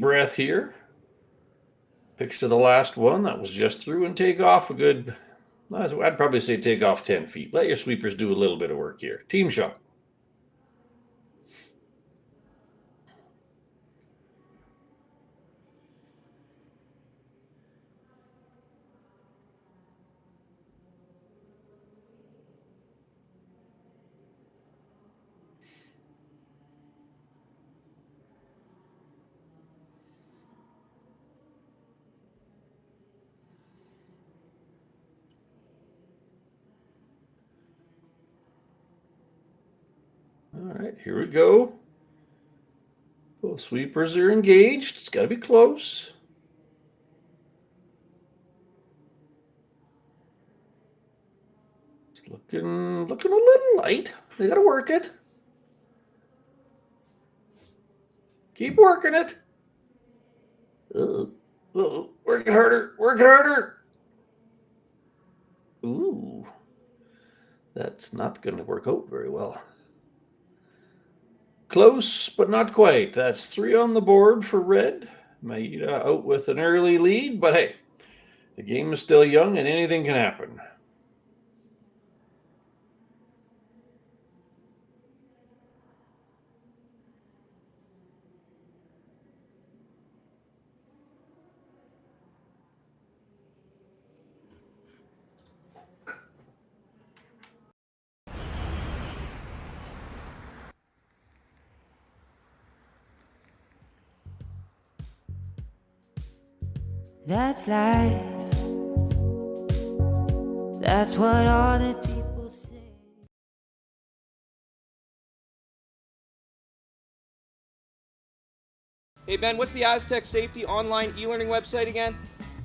breath here. Pitch to the last one. That was just through, and take off a good, I'd probably say take off 10 feet. Let your sweepers do a little bit of work here. Team shot. All right, here we go. Both sweepers are engaged. It's got to be close. It's looking a little light. They got to work it. Keep working it. Work it harder. Work it harder. Ooh, that's not going to work out very well. Close, but not quite. That's 3 on the board for red. Maeda out with an early lead, but hey, the game is still young and anything can happen. That's life. That's what all the people say. Hey Ben, what's the Aztec Safety online e-learning website again?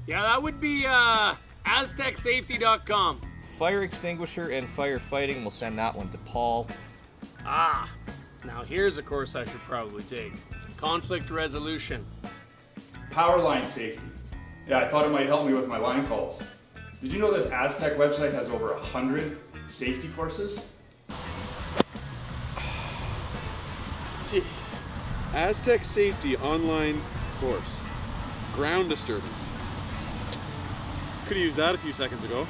Yeah, that would be aztecsafety.com. Fire extinguisher and firefighting, we'll send that one to Paul. Ah, now here's a course I should probably take. Conflict resolution. Power line safety. Yeah, I thought it might help me with my line calls. Did you know this Aztec website has over 100 safety courses? Jeez. Aztec Safety online course. Ground disturbance. Could have used that a few seconds ago.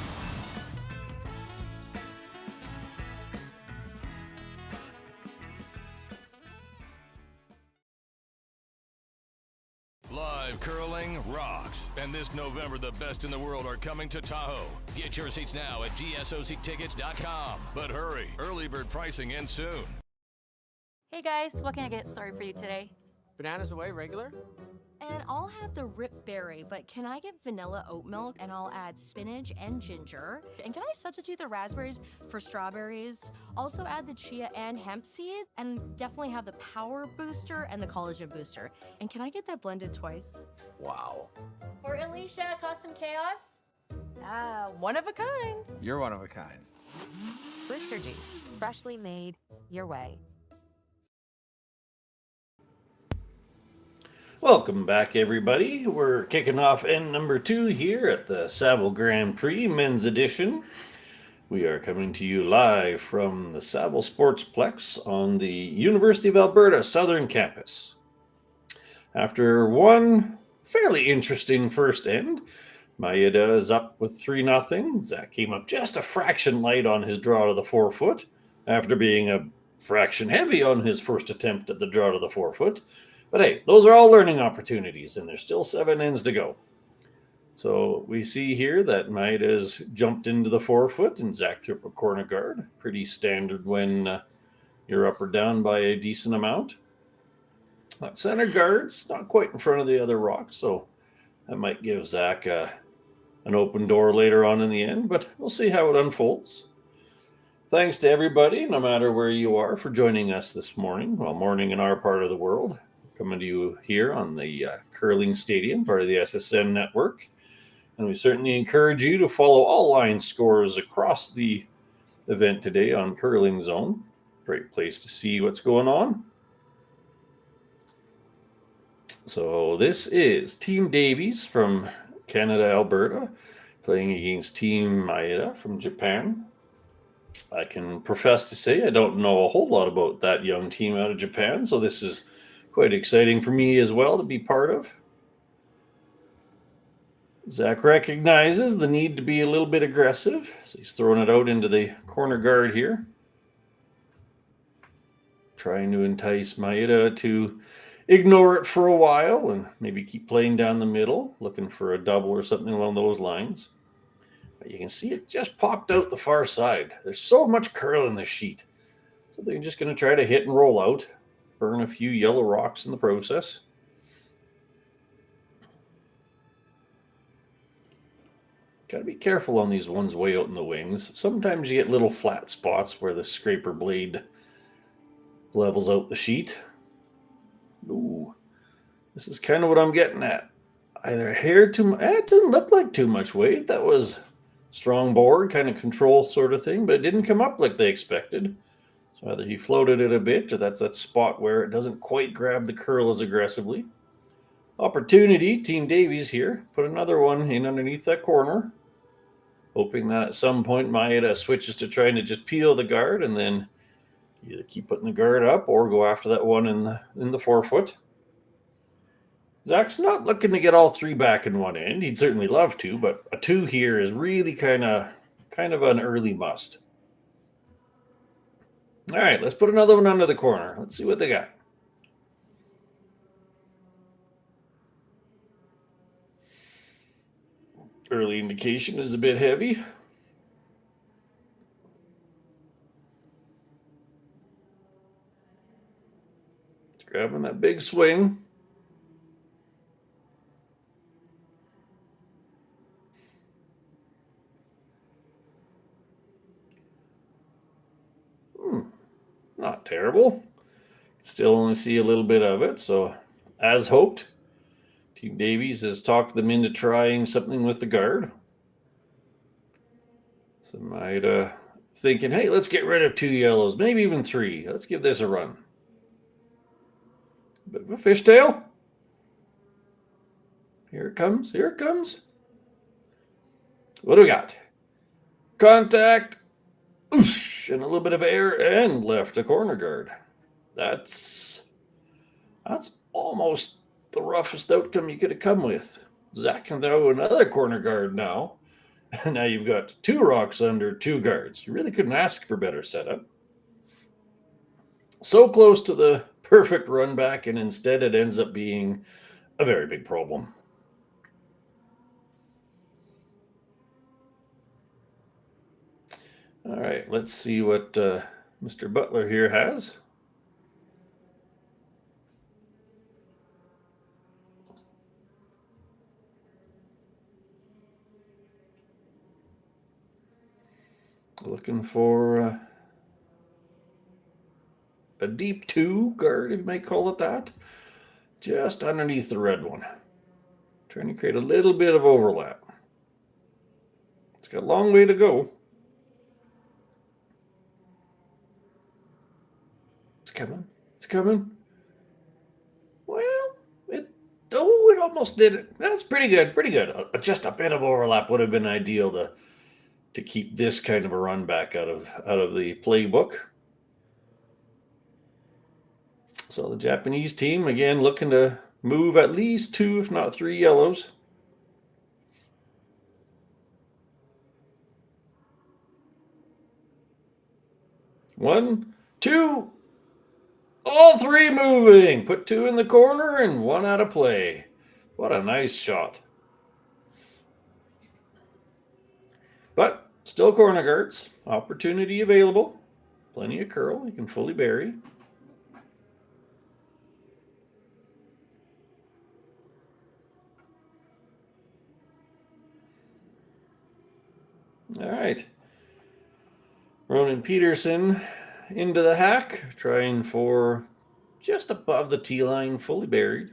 Live curling rocks. And this November, the best in the world are coming to Tahoe. Get your seats now at gsoctickets.com. But hurry, early bird pricing ends soon. Hey guys, what can I get started for you today? Bananas away, regular? And I'll have the rip berry, but can I get vanilla oat milk and I'll add spinach and ginger? And can I substitute the raspberries for strawberries? Also add the chia and hemp seed, and definitely have the power booster and the collagen booster. And can I get that blended twice? Wow. For Alicia, Custom Chaos? One of a kind. You're one of a kind. Booster juice, freshly made, your way. Welcome back, everybody. We're kicking off end number 2 here at the Saville Grand Prix Men's Edition. We are coming to you live from the Saville Sportsplex on the University of Alberta Southern Campus. After one fairly interesting first end, Maeda is up with 3-0. Zach came up just a fraction light on his draw to the 4-foot after being a fraction heavy on his first attempt at the draw to the 4-foot. But hey, those are all learning opportunities, and there's still 7 ends to go. So we see here that Maeda's jumped into the 4-foot, and Zach threw up a corner guard. Pretty standard when you're up or down by a decent amount. That center guard's not quite in front of the other rock, so that might give Zach an open door later on in the end, but we'll see how it unfolds. Thanks to everybody, no matter where you are, for joining us this morning. Well, morning in our part of the world. Coming to you here on the Curling Stadium, part of the SSN network. And we certainly encourage you to follow all line scores across the event today on Curling Zone. Great place to see what's going on. So this is Team Davies from Canada, Alberta, playing against Team Maeda from Japan. I can profess to say I don't know a whole lot about that young team out of Japan, so this is quite exciting for me as well to be part of. Zach recognizes the need to be a little bit aggressive, so he's throwing it out into the corner guard here. Trying to entice Maeda to ignore it for a while and maybe keep playing down the middle, looking for a double or something along those lines. But you can see it just popped out the far side. There's so much curl in the sheet. So they're just going to try to hit and roll out, burn a few yellow rocks in the process. Got to be careful on these ones way out in the wings. Sometimes you get little flat spots where the scraper blade levels out the sheet. Ooh, this is kind of what I'm getting at. Either hair too much. It didn't look like too much weight. That was strong board, kind of control sort of thing, but it didn't come up like they expected. So either he floated it a bit, or that's that spot where it doesn't quite grab the curl as aggressively. Opportunity, Team Davies here. Put another one in underneath that corner. Hoping that at some point Maeda switches to trying to just peel the guard and then either keep putting the guard up or go after that one in the forefoot. Zach's not looking to get all three back in one end. He'd certainly love to, but a 2 here is really kind of an early must. All right, let's put another one under the corner. Let's see what they got. Early indication is a bit heavy. It's grabbing that big swing. Not terrible. Still only see a little bit of it, so as hoped, Team Davies has talked them into trying something with the guard. So Maeda thinking, hey, let's get rid of 2 yellows, maybe even 3. Let's give this a run. Bit of a fishtail. Here it comes. Here it comes. What do we got? Contact. Oosh, and a little bit of air and left a corner guard. That's almost the roughest outcome you could have come with. Zach can throw another corner guard now. And now you've got 2 rocks under 2 guards. You really couldn't ask for better setup. So close to the perfect run back, and instead it ends up being a very big problem. All right, let's see what Mr. Butler here has. Looking for a deep 2 guard, if you might call it that, just underneath the red one. Trying to create a little bit of overlap. It's got a long way to go. It's coming. It's coming. Well, it almost did it. That's pretty good. Pretty good. Just a bit of overlap would have been ideal to keep this kind of a run back out of the playbook. So the Japanese team, again, looking to move at least 2, if not 3 yellows. One, 2, all 3 moving. Put 2 in the corner and 1 out of play. What a nice shot. But still corner guards. Opportunity available. Plenty of curl. You can fully bury. All right. Ronan Peterson into the hack, trying for just above the tee line, fully buried.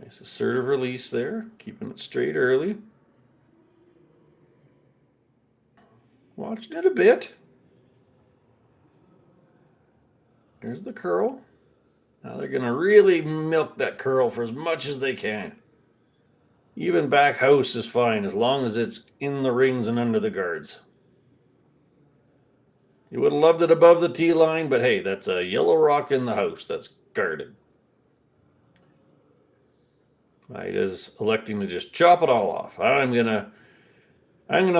Nice assertive release there, keeping it straight early. Watching it a bit. There's the curl. Now they're going to really milk that curl for as much as they can. Even back house is fine as long as it's in the rings and under the guards. You would have loved it above the tee line, but hey, that's a yellow rock in the house that's guarded. Maeda's electing to just chop it all off. I'm gonna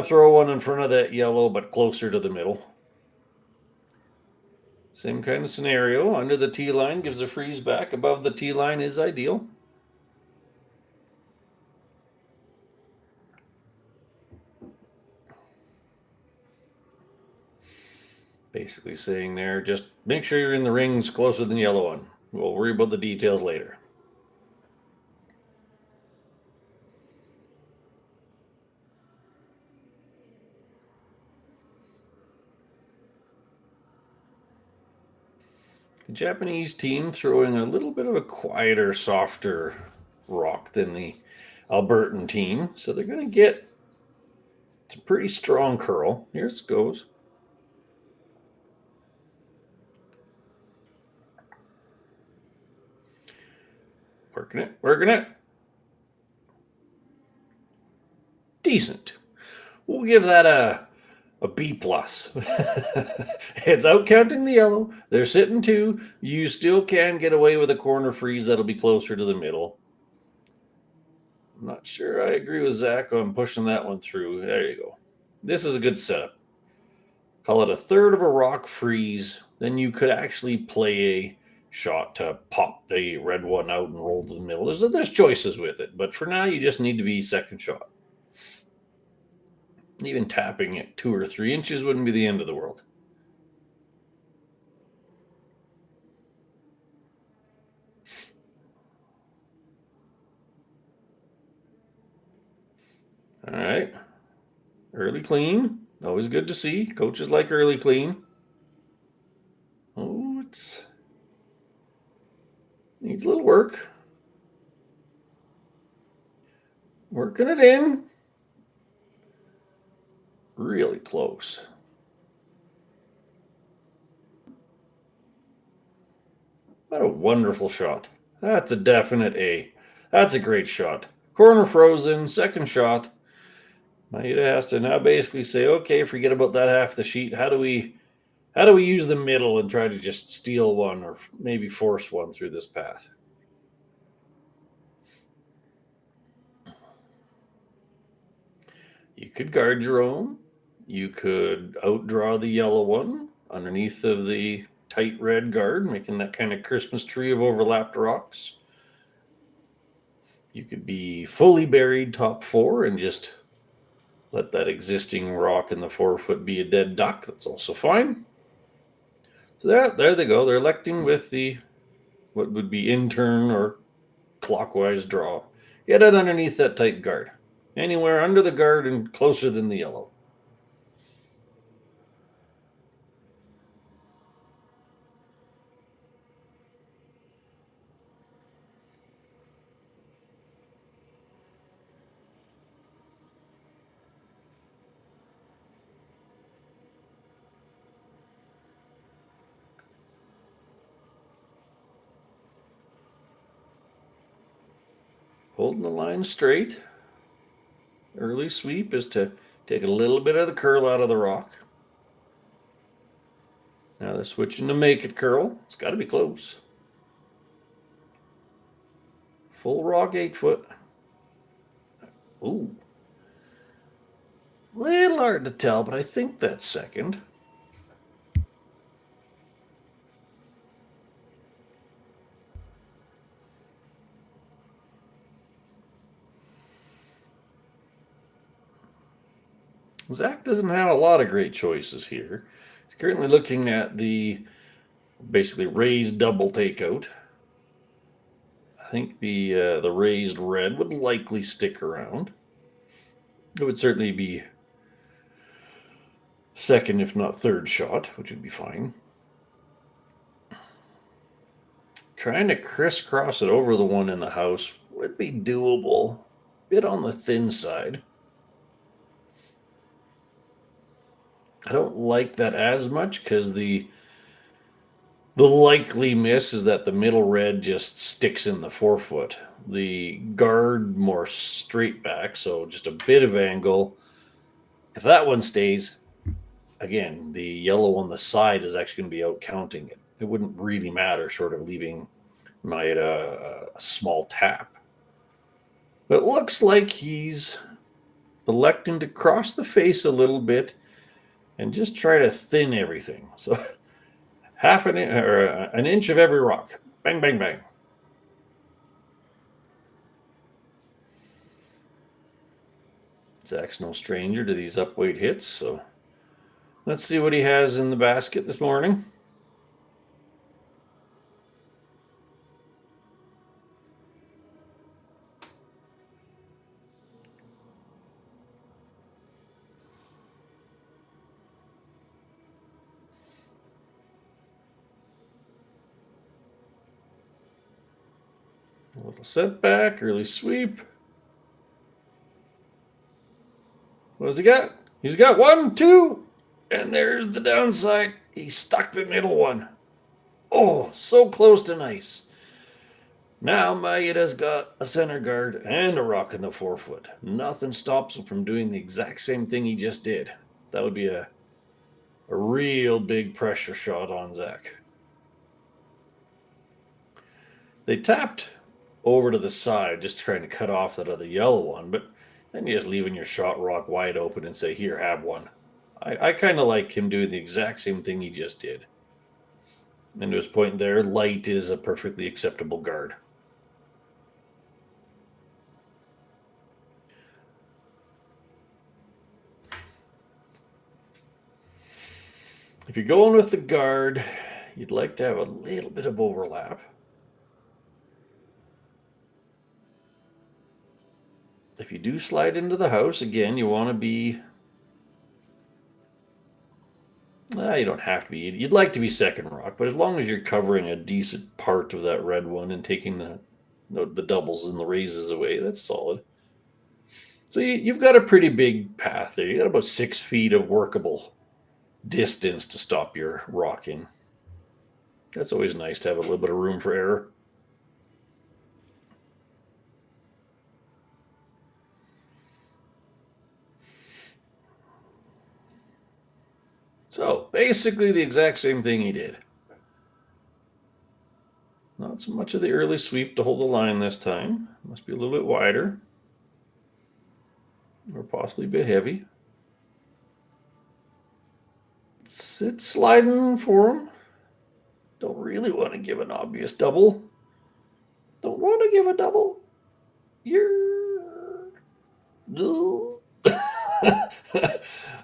throw one in front of that yellow, but closer to the middle. Same kind of scenario. Under the tee line gives a freeze back. Above the tee line is ideal. Basically saying there, just make sure you're in the rings closer than the yellow one. We'll worry about the details later. The Japanese team throwing a little bit of a quieter, softer rock than the Albertan team. So they're going to get some pretty strong curl. Here it goes. Working it. Decent. We'll give that a B plus. It's out counting the yellow. They're sitting 2. You still can get away with a corner freeze that'll be closer to the middle. I'm not sure I agree with Zach on pushing that one through. There you go. This is a good setup. Call it a third of a rock freeze. Then you could actually play a shot to pop the red one out and roll to the middle. There's choices with it, but for now you just need to be second shot. Even tapping it 2 or 3 inches wouldn't be the end of the world. All right. Early clean. Always good to see. Coaches like early clean. Oh, it's needs a little work. Working it in. Really close. What a wonderful shot. That's a definite A. That's a great shot. Corner frozen, second shot. Maeda has to now basically say, okay, forget about that half the sheet. How do we use the middle and try to just steal one or maybe force one through this path? You could guard your own. You could outdraw the yellow one underneath of the tight red guard, making that kind of Christmas tree of overlapped rocks. You could be fully buried top 4 and just let that existing rock in the 4-foot be a dead duck. That's also fine. So there they go. They're electing with the what would be in turn or clockwise draw. Get it underneath that tight guard. Anywhere under the guard and closer than the yellow. Holding the line straight. Early sweep is to take a little bit of the curl out of the rock. Now they're switching to make it curl. It's got to be close. Full rock 8-foot. Ooh. Little hard to tell, but I think that's second. Zach doesn't have a lot of great choices here. He's currently looking at the basically raised double takeout. I think the raised red would likely stick around. It would certainly be second, if not third shot, which would be fine. Trying to crisscross it over the one in the house would be doable. Bit on the thin side. I don't like that as much because the The likely miss is that the middle red just sticks in the forefoot. The guard more straight back, so just a bit of angle. If that one stays, again, the yellow on the side is actually going to be out counting it. It wouldn't really matter, short of leaving Maeda a small tap. But it looks like he's electing to cross the face a little bit and just try to thin everything. So half an inch or an inch of every rock. Bang, bang, bang. Zach's no stranger to these upweight hits, so let's see what he has in the basket this morning. A little setback, early sweep. What has he got? He's got 1, 2, and there's the downside. He stuck the middle one. Oh, so close to nice. Now Maeda's got a center guard and a rock in the forefoot. Nothing stops him from doing the exact same thing he just did. That would be a real big pressure shot on Zach. They tapped over to the side, just trying to cut off that other yellow one, but then you're just leaving your shot rock wide open and say, here, have one. I kind of like him doing the exact same thing he just did. And to his point there, light is a perfectly acceptable guard. If you're going with the guard, you'd like to have a little bit of overlap. If you do slide into the house, again, you want to be... you don't have to be. You'd like to be second rock, but as long as you're covering a decent part of that red one and taking the doubles and the raises away, that's solid. So you've got a pretty big path there. You got about 6 feet of workable distance to stop your rocking. That's always nice to have a little bit of room for error. So basically the exact same thing he did. Not so much of the early sweep to hold the line this time. Must be a little bit wider. Or possibly a bit heavy. It's sliding for him. Don't really want to give an obvious double. Don't want to give a double.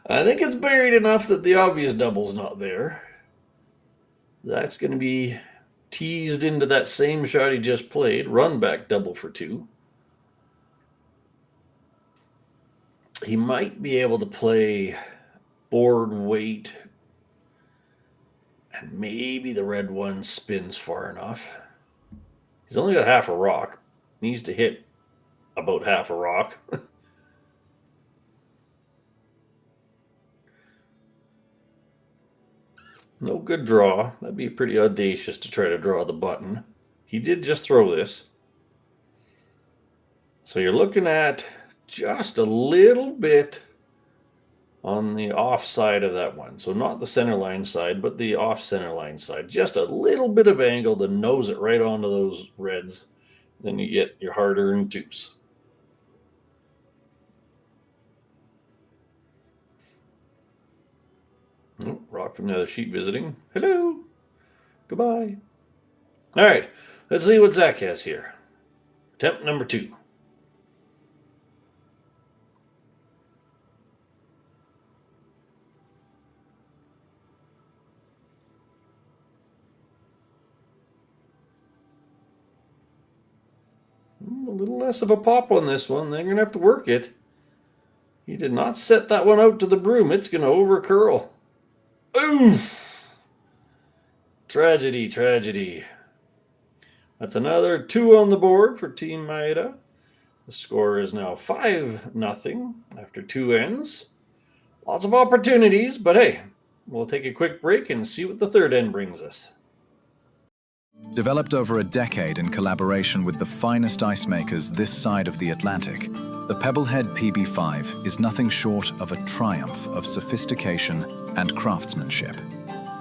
I think it's buried enough that the obvious double's not there. That's going to be teased into that same shot he just played. Run back double for 2. He might be able to play board weight. And maybe the red one spins far enough. He's only got half a rock. Needs to hit about half a rock. No good draw. That'd be pretty audacious to try to draw the button. He did just throw this. So you're looking at just a little bit on the off side of that one. So not the center line side, but the off center line side. Just a little bit of angle to nose it right onto those reds. Then you get your hard-earned 2s. Oh, rock from the other sheet visiting. Hello. Goodbye. All right. Let's see what Zach has here. Attempt number 2. A little less of a pop on this one. They're going to have to work it. He did not set that one out to the broom. It's going to over-curl. Oof! Tragedy, tragedy. That's another 2 on the board for Team Maeda. The score is now 5-0 after 2 ends. Lots of opportunities, but hey, we'll take a quick break and see what the third end brings us. Developed over a decade in collaboration with the finest ice makers this side of the Atlantic, the Pebblehead PB5 is nothing short of a triumph of sophistication and craftsmanship.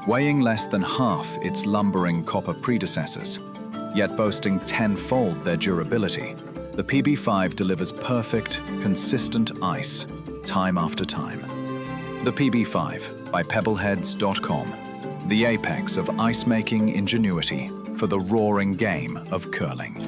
Weighing less than half its lumbering copper predecessors, yet boasting tenfold their durability, the PB5 delivers perfect, consistent ice, time after time. The PB5 by Pebbleheads.com, the apex of ice-making ingenuity for the roaring game of curling.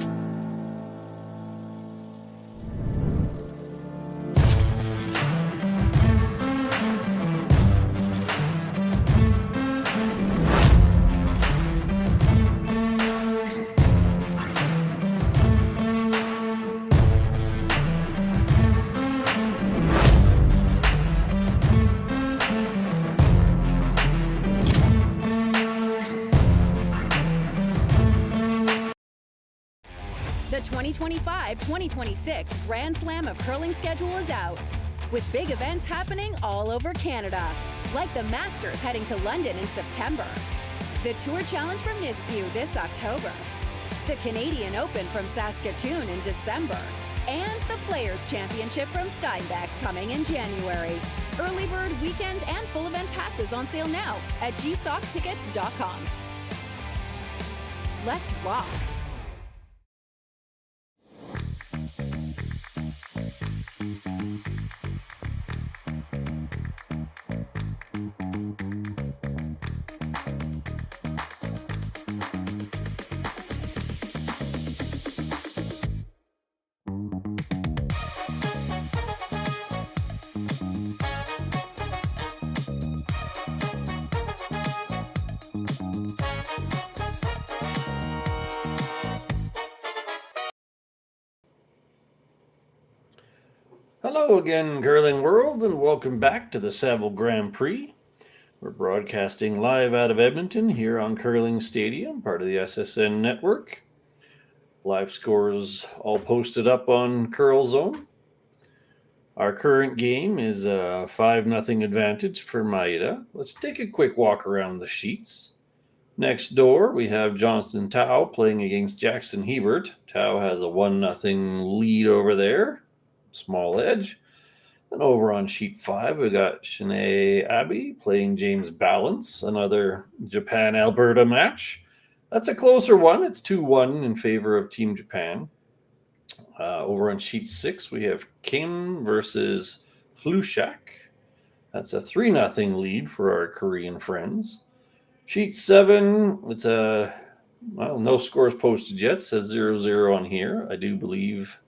The 2025-2026 Grand Slam of Curling schedule is out, with big events happening all over Canada, like the Masters heading to London in September, the Tour Challenge from Nisku this October, the Canadian Open from Saskatoon in December, and the Players' Championship from Steinbeck coming in January. Early bird weekend and full event passes on sale now at gsoctickets.com. Let's rock! Hello again, curling world, and welcome back to the Saville Grand Prix. We're broadcasting live out of Edmonton here on Curling Stadium, part of the SSN network. Live scores all posted up on Curl Zone. Our current game is a 5-0 advantage for Maeda. Let's take a quick walk around the sheets. Next door, we have Johnston Tao playing against Jackson Hebert. Tao has a 1-0 lead over there. Small edge. Then over on sheet 5, we got Shanae Abbey playing James Balance, another Japan-Alberta match. That's a closer one. It's 2-1 in favor of Team Japan. Over on sheet 6, we have Kim versus Hlushak. That's a 3-0 lead for our Korean friends. Sheet 7, it's no scores posted yet. It says 0-0 on here. I do believe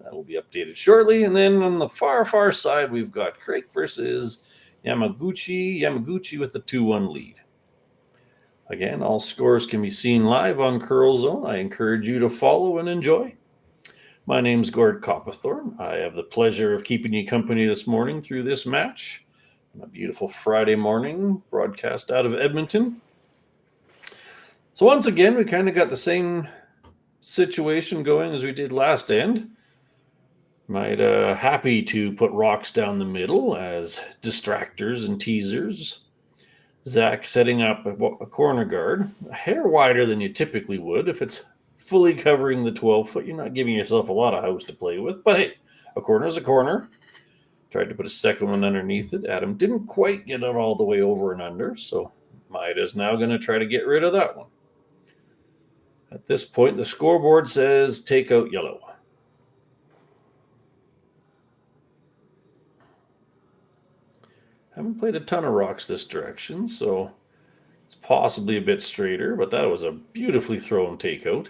that will be updated shortly. And then on the far side, we've got Craig versus Yamaguchi. Yamaguchi with the 2-1 lead. Again, all scores can be seen live on Curl Zone. I encourage you to follow and enjoy. My name's Gord Coppathorne. I have the pleasure of keeping you company this morning through this match on a beautiful Friday morning broadcast out of Edmonton. So once again, we kind of got the same situation going as we did last end. Maeda happy to put rocks down the middle as distractors and teasers. Zach setting up a corner guard, a hair wider than you typically would. If it's fully covering the 12-foot, you're not giving yourself a lot of house to play with. But hey, a corner is a corner. Tried to put a second one underneath it. Adam didn't quite get it all the way over and under, so Maeda is now going to try to get rid of that one. At this point, the scoreboard says take out yellow. Haven't played a ton of rocks this direction, so it's possibly a bit straighter, but that was a beautifully thrown takeout.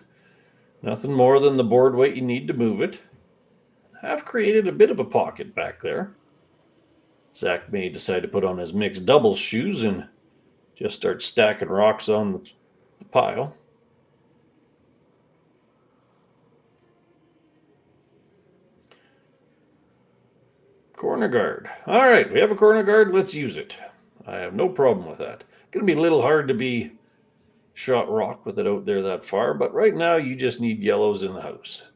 Nothing more than the board weight you need to move it. Have created a bit of a pocket back there. Zach may decide to put on his mixed doubles shoes and just start stacking rocks on the pile. Corner guard. All right, we have a corner guard. Let's use it. I have no problem with that. Going to be a little hard to be shot rock with it out there that far, but right now you just need yellows in the house.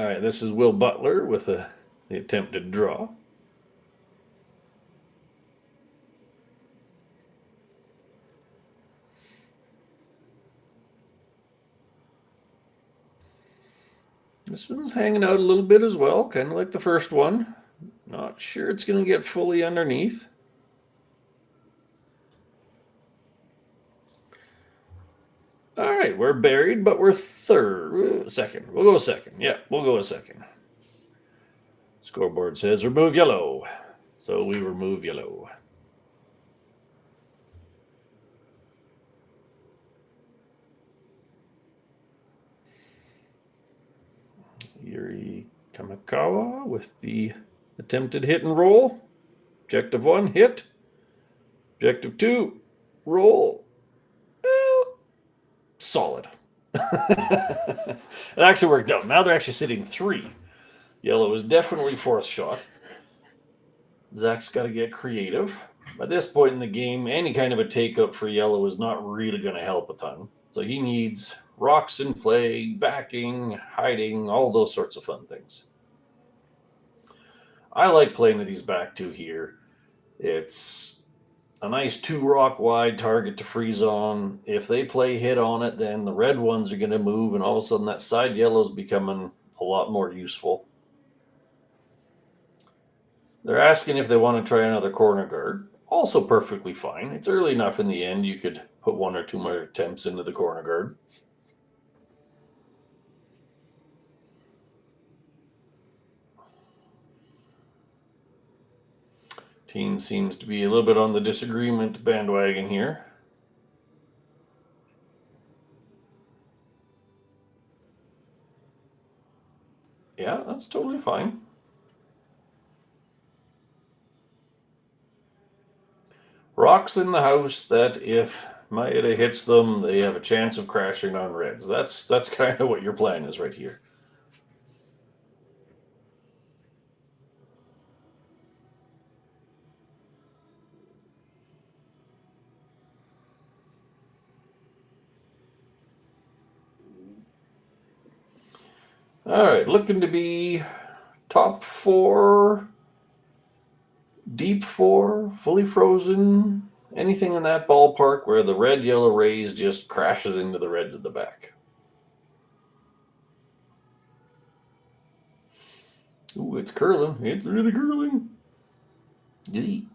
right, this is Will Butler with the attempted draw. This one's hanging out a little bit as well, kind of like the first one. Not sure it's going to get fully underneath. All right, we're buried, but we're second. We'll go second. Yeah, we'll go a second. Scoreboard says remove yellow. So we remove yellow. Yuri Kamikawa with the attempted hit and roll. Objective 1, hit. Objective 2, roll. Well, solid. It actually worked out. Now they're actually sitting 3. Yellow is definitely fourth shot. Zach's got to get creative. At this point in the game, any kind of a take-up for yellow is not really going to help a ton. So he needs rocks in play, backing, hiding, all those sorts of fun things. I like playing with these back 2 here. It's a nice 2 rock wide target to freeze on. If they play hit on it, then the red ones are going to move, and all of a sudden that side yellow is becoming a lot more useful. They're asking if they want to try another corner guard. Also perfectly fine. It's early enough in the end you could put 1 or 2 more attempts into the corner guard. Team seems to be a little bit on the disagreement bandwagon here. Yeah, that's totally fine. Rocks in the house that if Maeda hits them, they have a chance of crashing on reds. That's kind of what your plan is right here. All right, looking to be top 4, deep 4, fully frozen, anything in that ballpark where the red-yellow rays just crashes into the reds at the back. Ooh, it's curling. It's really curling. Yee.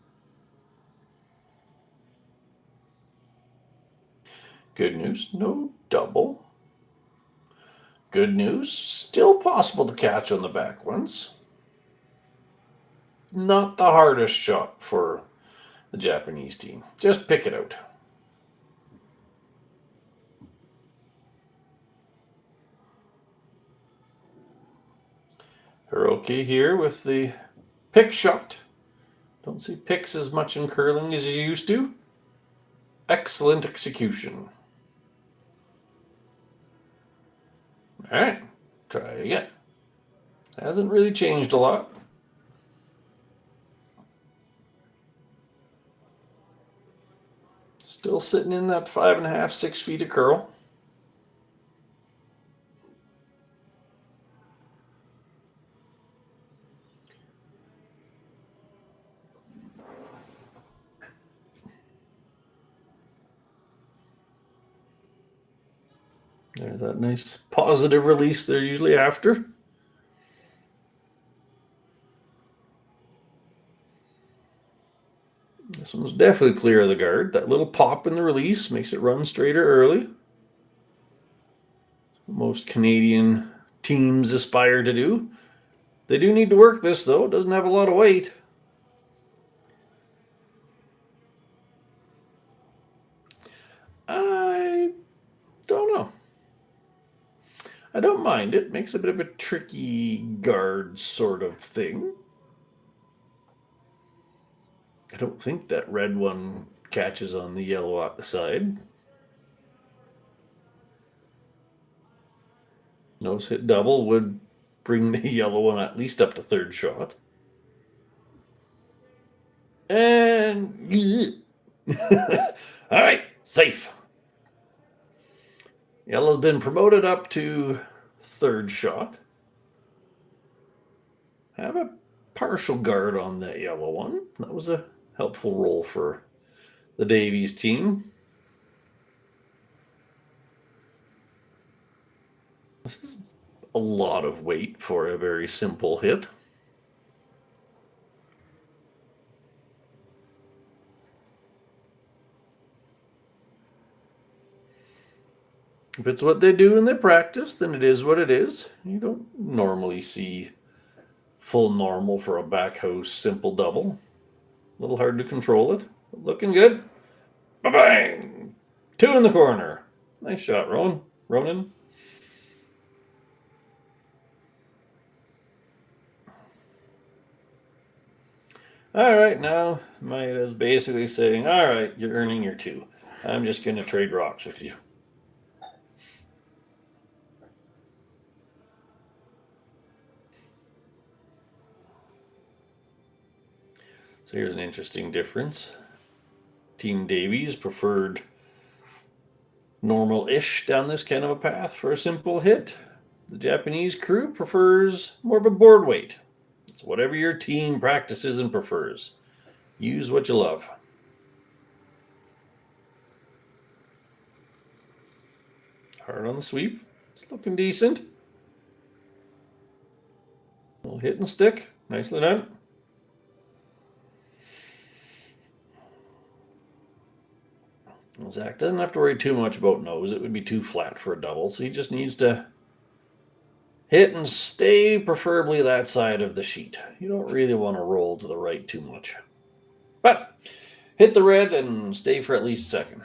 Good news, no double. Good news, still possible to catch on the back ones. Not the hardest shot for the Japanese team. Just pick it out. Hiroki here with the pick shot. Don't see picks as much in curling as you used to. Excellent execution. All right, try again. Hasn't really changed a lot. Still sitting in that 5.5, 6 feet of curl. There's that nice positive release they're usually after. This one's definitely clear of the guard. That little pop in the release makes it run straighter early. Most Canadian teams aspire to do. They do need to work this, though. It doesn't have a lot of weight. I don't know. I don't mind it. Makes a bit of a tricky guard sort of thing. I don't think that red one catches on the yellow at the side. Nose hit double would bring the yellow one at least up to third shot. And all right, safe. Yellow's been promoted up to third shot. have a partial guard on that yellow one. That was a helpful roll for the Davies team. This is a lot of weight for a very simple hit. If it's what they do in their practice, then it is what it is. You don't normally see full normal for a backhouse simple double. A little hard to control it. But looking good. Ba-bang! 2 in the corner. Nice shot, Ronan. All right, now Maeda's basically saying, all right, you're earning your 2. I'm just going to trade rocks with you. So here's an interesting difference. Team Davies preferred normal-ish down this kind of a path for a simple hit. The Japanese crew prefers more of a board weight. It's whatever your team practices and prefers. Use what you love. Hard on the sweep. It's looking decent. A little hit and stick. Nicely done. Zach doesn't have to worry too much about nose. It would be too flat for a double, so he just needs to hit and stay preferably that side of the sheet. You don't really want to roll to the right too much. But hit the red and stay for at least second.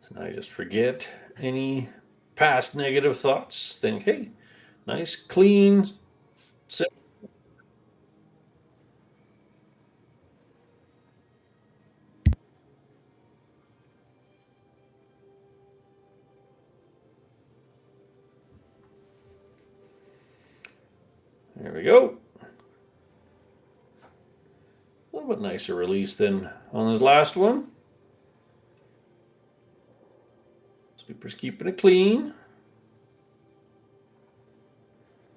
So now you just forget any past negative thoughts. Think, hey, nice, clean, simple. There we go. A little bit nicer release than on his last one. Sweeper's keeping it clean.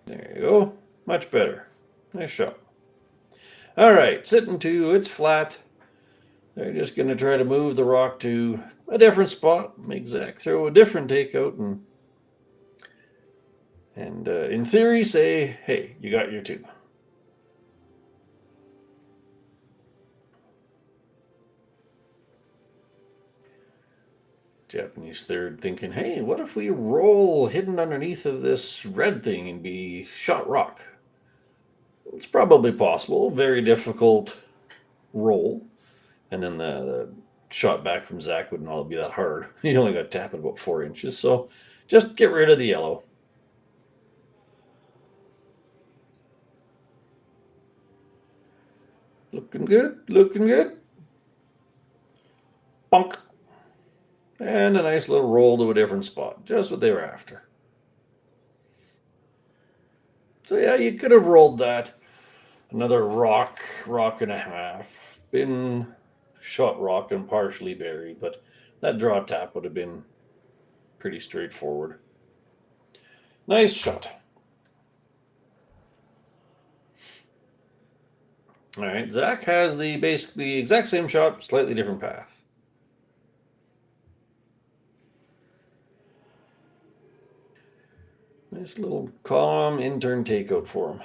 There you go. Much better. Nice shot. All right, sitting 2, it's flat. They're just going to try to move the rock to a different spot, make Zach throw a different takeout, and in theory say, hey, you got your 2. Japanese third thinking, hey, what if we roll hidden underneath of this red thing and be shot rock? It's probably possible. Very difficult roll. And then the shot back from Zach wouldn't all be that hard. He only got tapped at about 4 inches. So just get rid of the yellow. Looking good. Looking good. Bonk. And a nice little roll to a different spot. Just what they were after. So yeah, you could have rolled that. Another rock and a half. Been shot rock and partially buried, but that draw tap would have been pretty straightforward. Nice shot. All right, Zach has the basically exact same shot, slightly different path. Nice little calm in-turn takeout for him.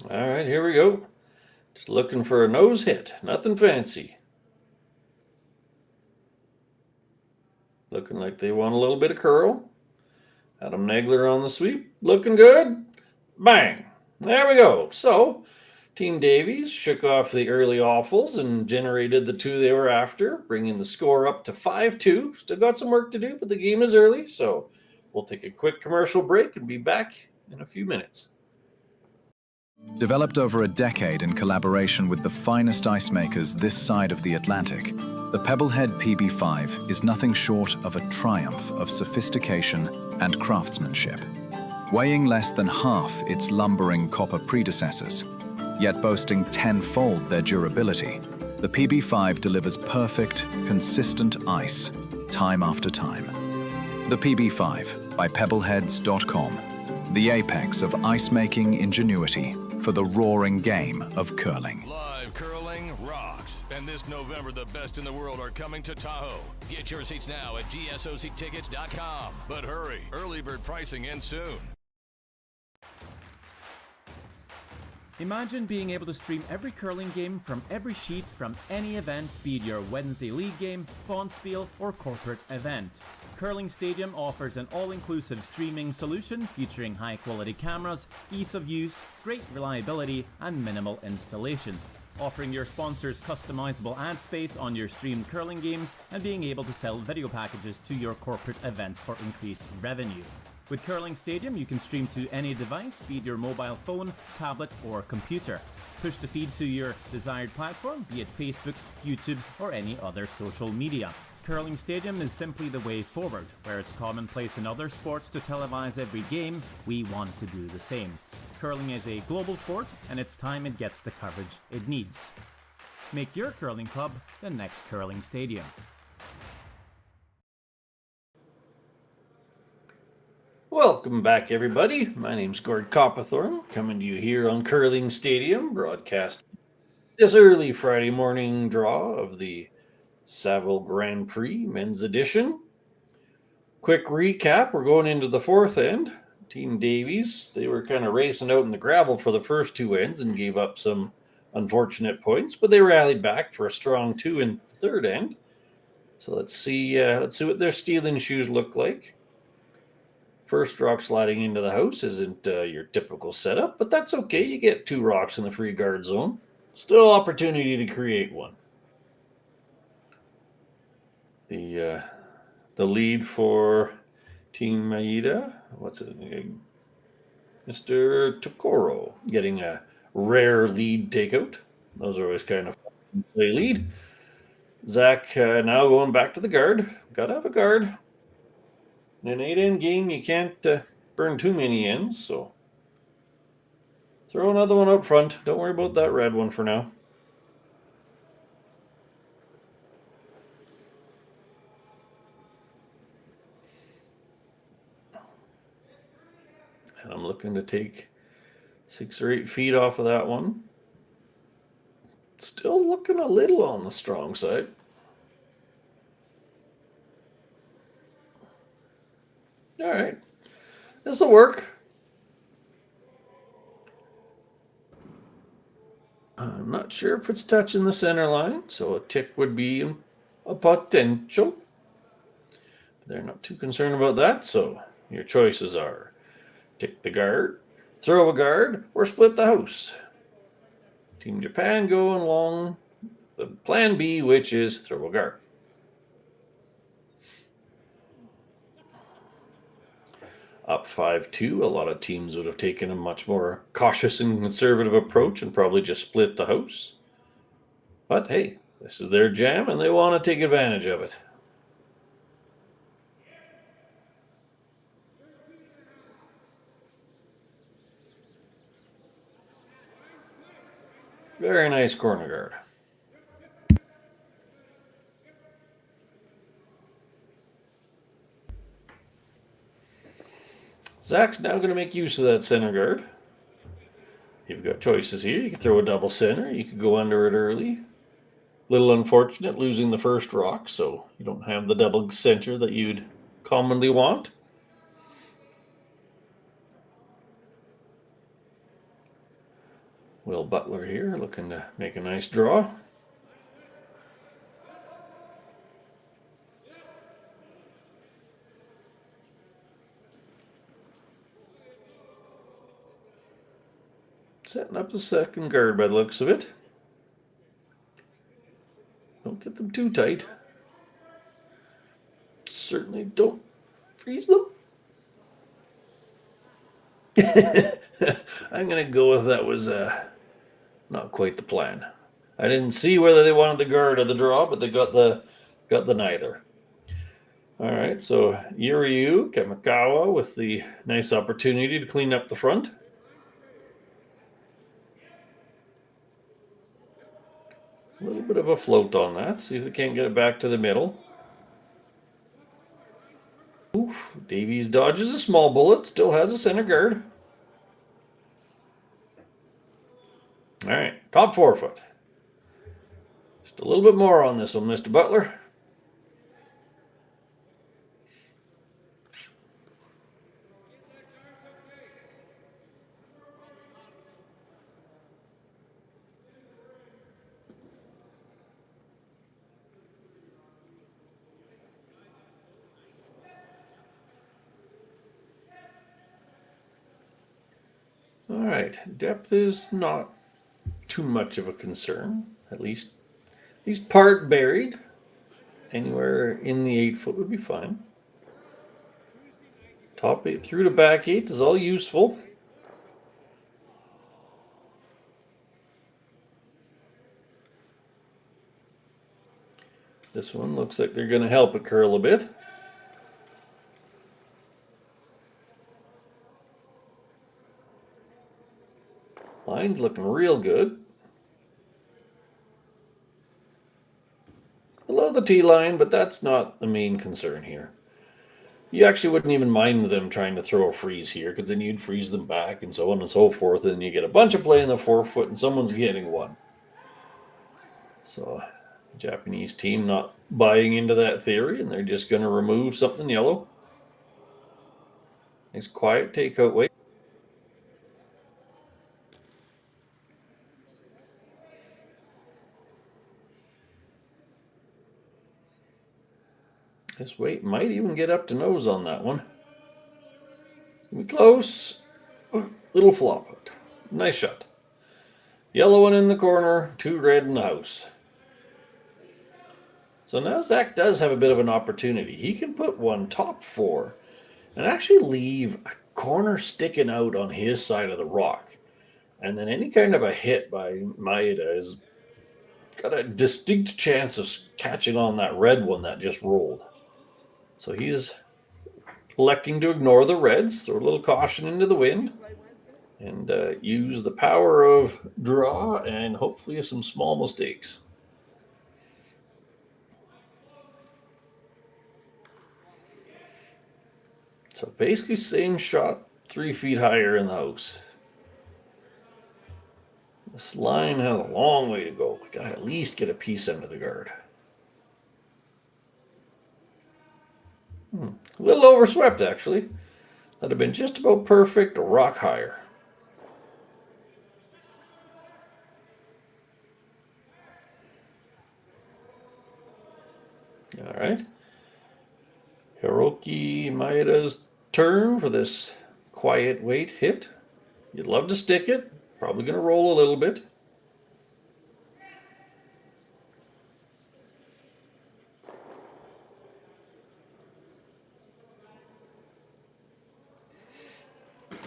All right, here we go. Just looking for a nose hit. Nothing fancy. Looking like they want a little bit of curl. Adam Nagler on the sweep. Looking good. Bang! There we go. So, Team Davies shook off the early awfuls and generated the two they were after, bringing the score up to 5-2. Still got some work to do, but the game is early, so we'll take a quick commercial break and be back in a few minutes. Developed over a decade in collaboration with the finest ice makers this side of the Atlantic, the Pebblehead PB5 is nothing short of a triumph of sophistication and craftsmanship. Weighing less than half its lumbering copper predecessors, yet boasting tenfold their durability, the PB5 delivers perfect, consistent ice, time after time. The PB5 by Pebbleheads.com, the apex of ice-making ingenuity for the roaring game of curling. Live curling rocks. And this November, the best in the world are coming to Tahoe. Get your seats now at GSOCtickets.com. But hurry, early bird pricing ends soon. Imagine being able to stream every curling game from every sheet from any event, be it your Wednesday league game, bonspiel, or corporate event. Curling Stadium offers an all-inclusive streaming solution featuring high-quality cameras, ease of use, great reliability, and minimal installation. Offering your sponsors customizable ad space on your streamed curling games and being able to sell video packages to your corporate events for increased revenue. With Curling Stadium, you can stream to any device, be it your mobile phone, tablet, or computer. Push the feed to your desired platform, be it Facebook, YouTube, or any other social media. Curling Stadium is simply the way forward. Where it's commonplace in other sports to televise every game, we want to do the same. Curling is a global sport, and it's time it gets the coverage it needs. Make your curling club the next Curling Stadium. Welcome back, everybody. My name's Gord Coppathorne, coming to you here on Curling Stadium, broadcast this early Friday morning draw of the Saville Grand Prix Men's Edition. Quick recap, we're going into the fourth end. Team Davies, they were kind of racing out in the gravel for the first two ends and gave up some unfortunate points, but they rallied back for a strong two in the third end. So let's see what their stealing shoes look like. First rock sliding into the house isn't your typical setup, but that's okay. You get two rocks in the free guard zone. Still opportunity to create one. The lead for Team Maeda, Mr. Tokoro, getting a rare lead takeout. Those are always kind of fun to play lead. Zach now going back to the guard. Got to have a guard. In an 8-end game, you can't burn too many ends, so throw another one up front. Don't worry about that red one for now. And I'm looking to take 6 or 8 feet off of that one. Still looking a little on the strong side. All right, this will work. I'm not sure if it's touching the center line, so a tick would be a potential. They're not too concerned about that, so your choices are tick the guard, throw a guard, or split the house. Team Japan going along the plan B, which is throw a guard. Up 5-2, a lot of teams would have taken a much more cautious and conservative approach and probably just split the house. But hey, this is their jam and they want to take advantage of it. Very nice corner guard. Zach's now going to make use of that center guard. You've got choices here. You can throw a double center. You could go under it early. Little unfortunate losing the first rock, so you don't have the double center that you'd commonly want. Will Butler here looking to make a nice draw. Setting up the second guard by the looks of it. Don't get them too tight. Certainly don't freeze them. I'm going to go with that was not quite the plan. I didn't see whether they wanted the guard or the draw, but they got the neither. All right, so Yuryu Kamikawa with the nice opportunity to clean up the front. A little bit of a float on that. See if they can't get it back to the middle. Oof, Davies dodges a small bullet, still has a center guard. All right, top forefoot. Just a little bit more on this one, Mr. Butler. All right, depth is not too much of a concern, at least part buried. Anywhere in the 8 foot would be fine. Top 8 through to back 8 is all useful. This one looks like they're going to help it curl a bit. Line's looking real good. Below the T line, but that's not the main concern here. You actually wouldn't even mind them trying to throw a freeze here, because then you'd freeze them back and so on and so forth, and you get a bunch of play in the 4 foot and someone's getting one. So, Japanese team not buying into that theory, and they're just going to remove something yellow. Nice quiet takeout weight. This weight might even get up to nose on that one. We close. Little flop out. Nice shot. Yellow one in the corner, 2 red in the house. So now Zach does have a bit of an opportunity. He can put one top 4 and actually leave a corner sticking out on his side of the rock. And then any kind of a hit by Maeda is got a distinct chance of catching on that red one that just rolled. So he's electing to ignore the reds, throw a little caution into the wind, and use the power of draw and hopefully some small mistakes. So basically same shot, 3 feet higher in the house. This line has a long way to go. We gotta at least get a piece under the guard. A little overswept, actually. That'd have been just about perfect, a rock higher. All right. Hiroki Maeda's turn for this quiet weight hit. You'd love to stick it. Probably going to roll a little bit.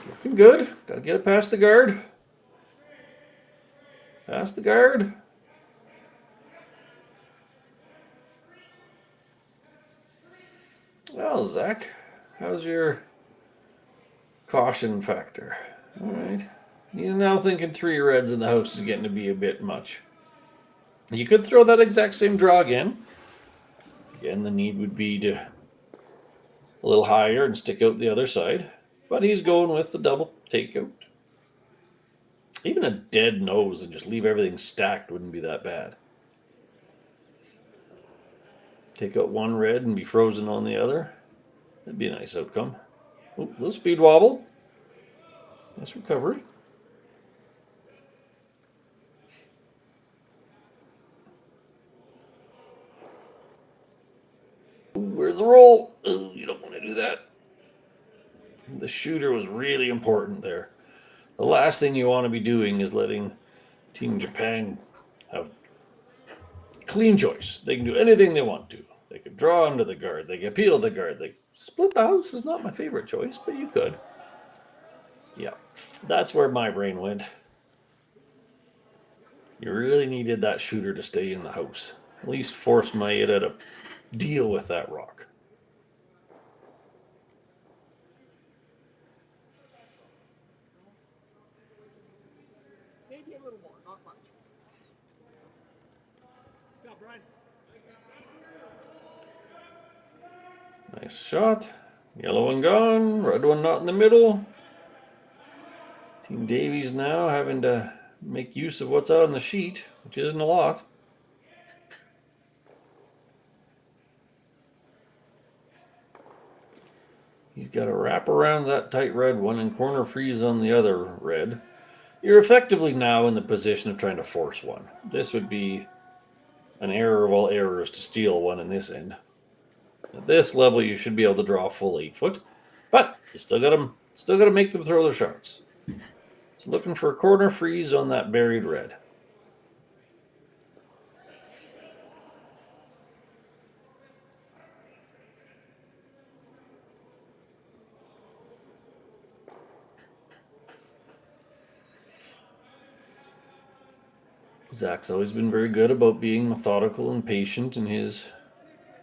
Looking good. Got to get it past the guard. Past the guard. Well, Zach, how's your caution factor? All right. He's now thinking 3 reds in the house is getting to be a bit much. You could throw that exact same draw again. Again, the need would be to a little higher and stick out the other side. But he's going with the double takeout. Even a dead nose and just leave everything stacked wouldn't be that bad. Take out 1 red and be frozen on the other. That'd be a nice outcome. Ooh, little speed wobble. Nice recovery. Ooh, where's the roll? Ooh, you don't want to do that. The shooter was really important there. The last thing you want to be doing is letting Team Japan have clean choice. They can do anything they want to. They could draw under the guard. They could peel the guard. They split the house is not my favorite choice, but you could. Yeah, that's where my brain went. You really needed that shooter to stay in the house. At least force Maeda to deal with that rock. Maybe a little more, not much. Go, Brian. Nice shot. Yellow one gone. Red one not in the middle. Team Davies now having to make use of what's out on the sheet, which isn't a lot. He's got to wrap around that tight red one and corner freeze on the other red. You're effectively now in the position of trying to force one. This would be an error of all errors to steal one in this end. At this level, you should be able to draw a full 8 foot, but you still got to make them throw their shots. So looking for a corner freeze on that buried red. Zach's always been very good about being methodical and patient in his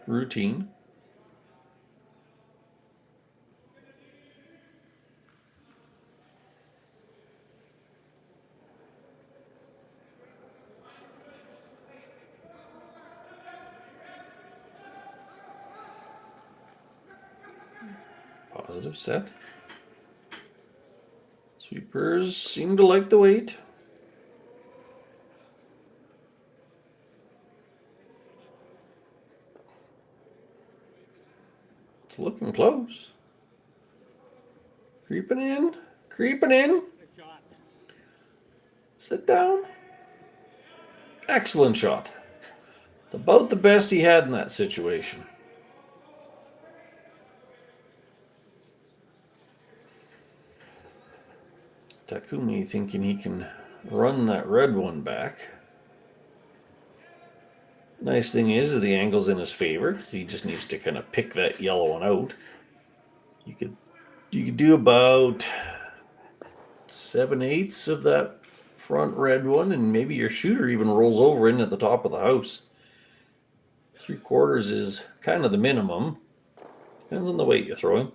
routine. Positive set. Sweepers seem to like the weight. It's looking close. Creeping in. Creeping in. Sit down. Excellent shot. It's about the best he had in that situation. Takumi thinking he can run that red one back. Nice thing is the angle's in his favor because he just needs to kind of pick that yellow one out. You could do about 7/8 of that front red one, and maybe your shooter even rolls over in at the top of the house. 3/4 is kind of the minimum. Depends on the weight you're throwing.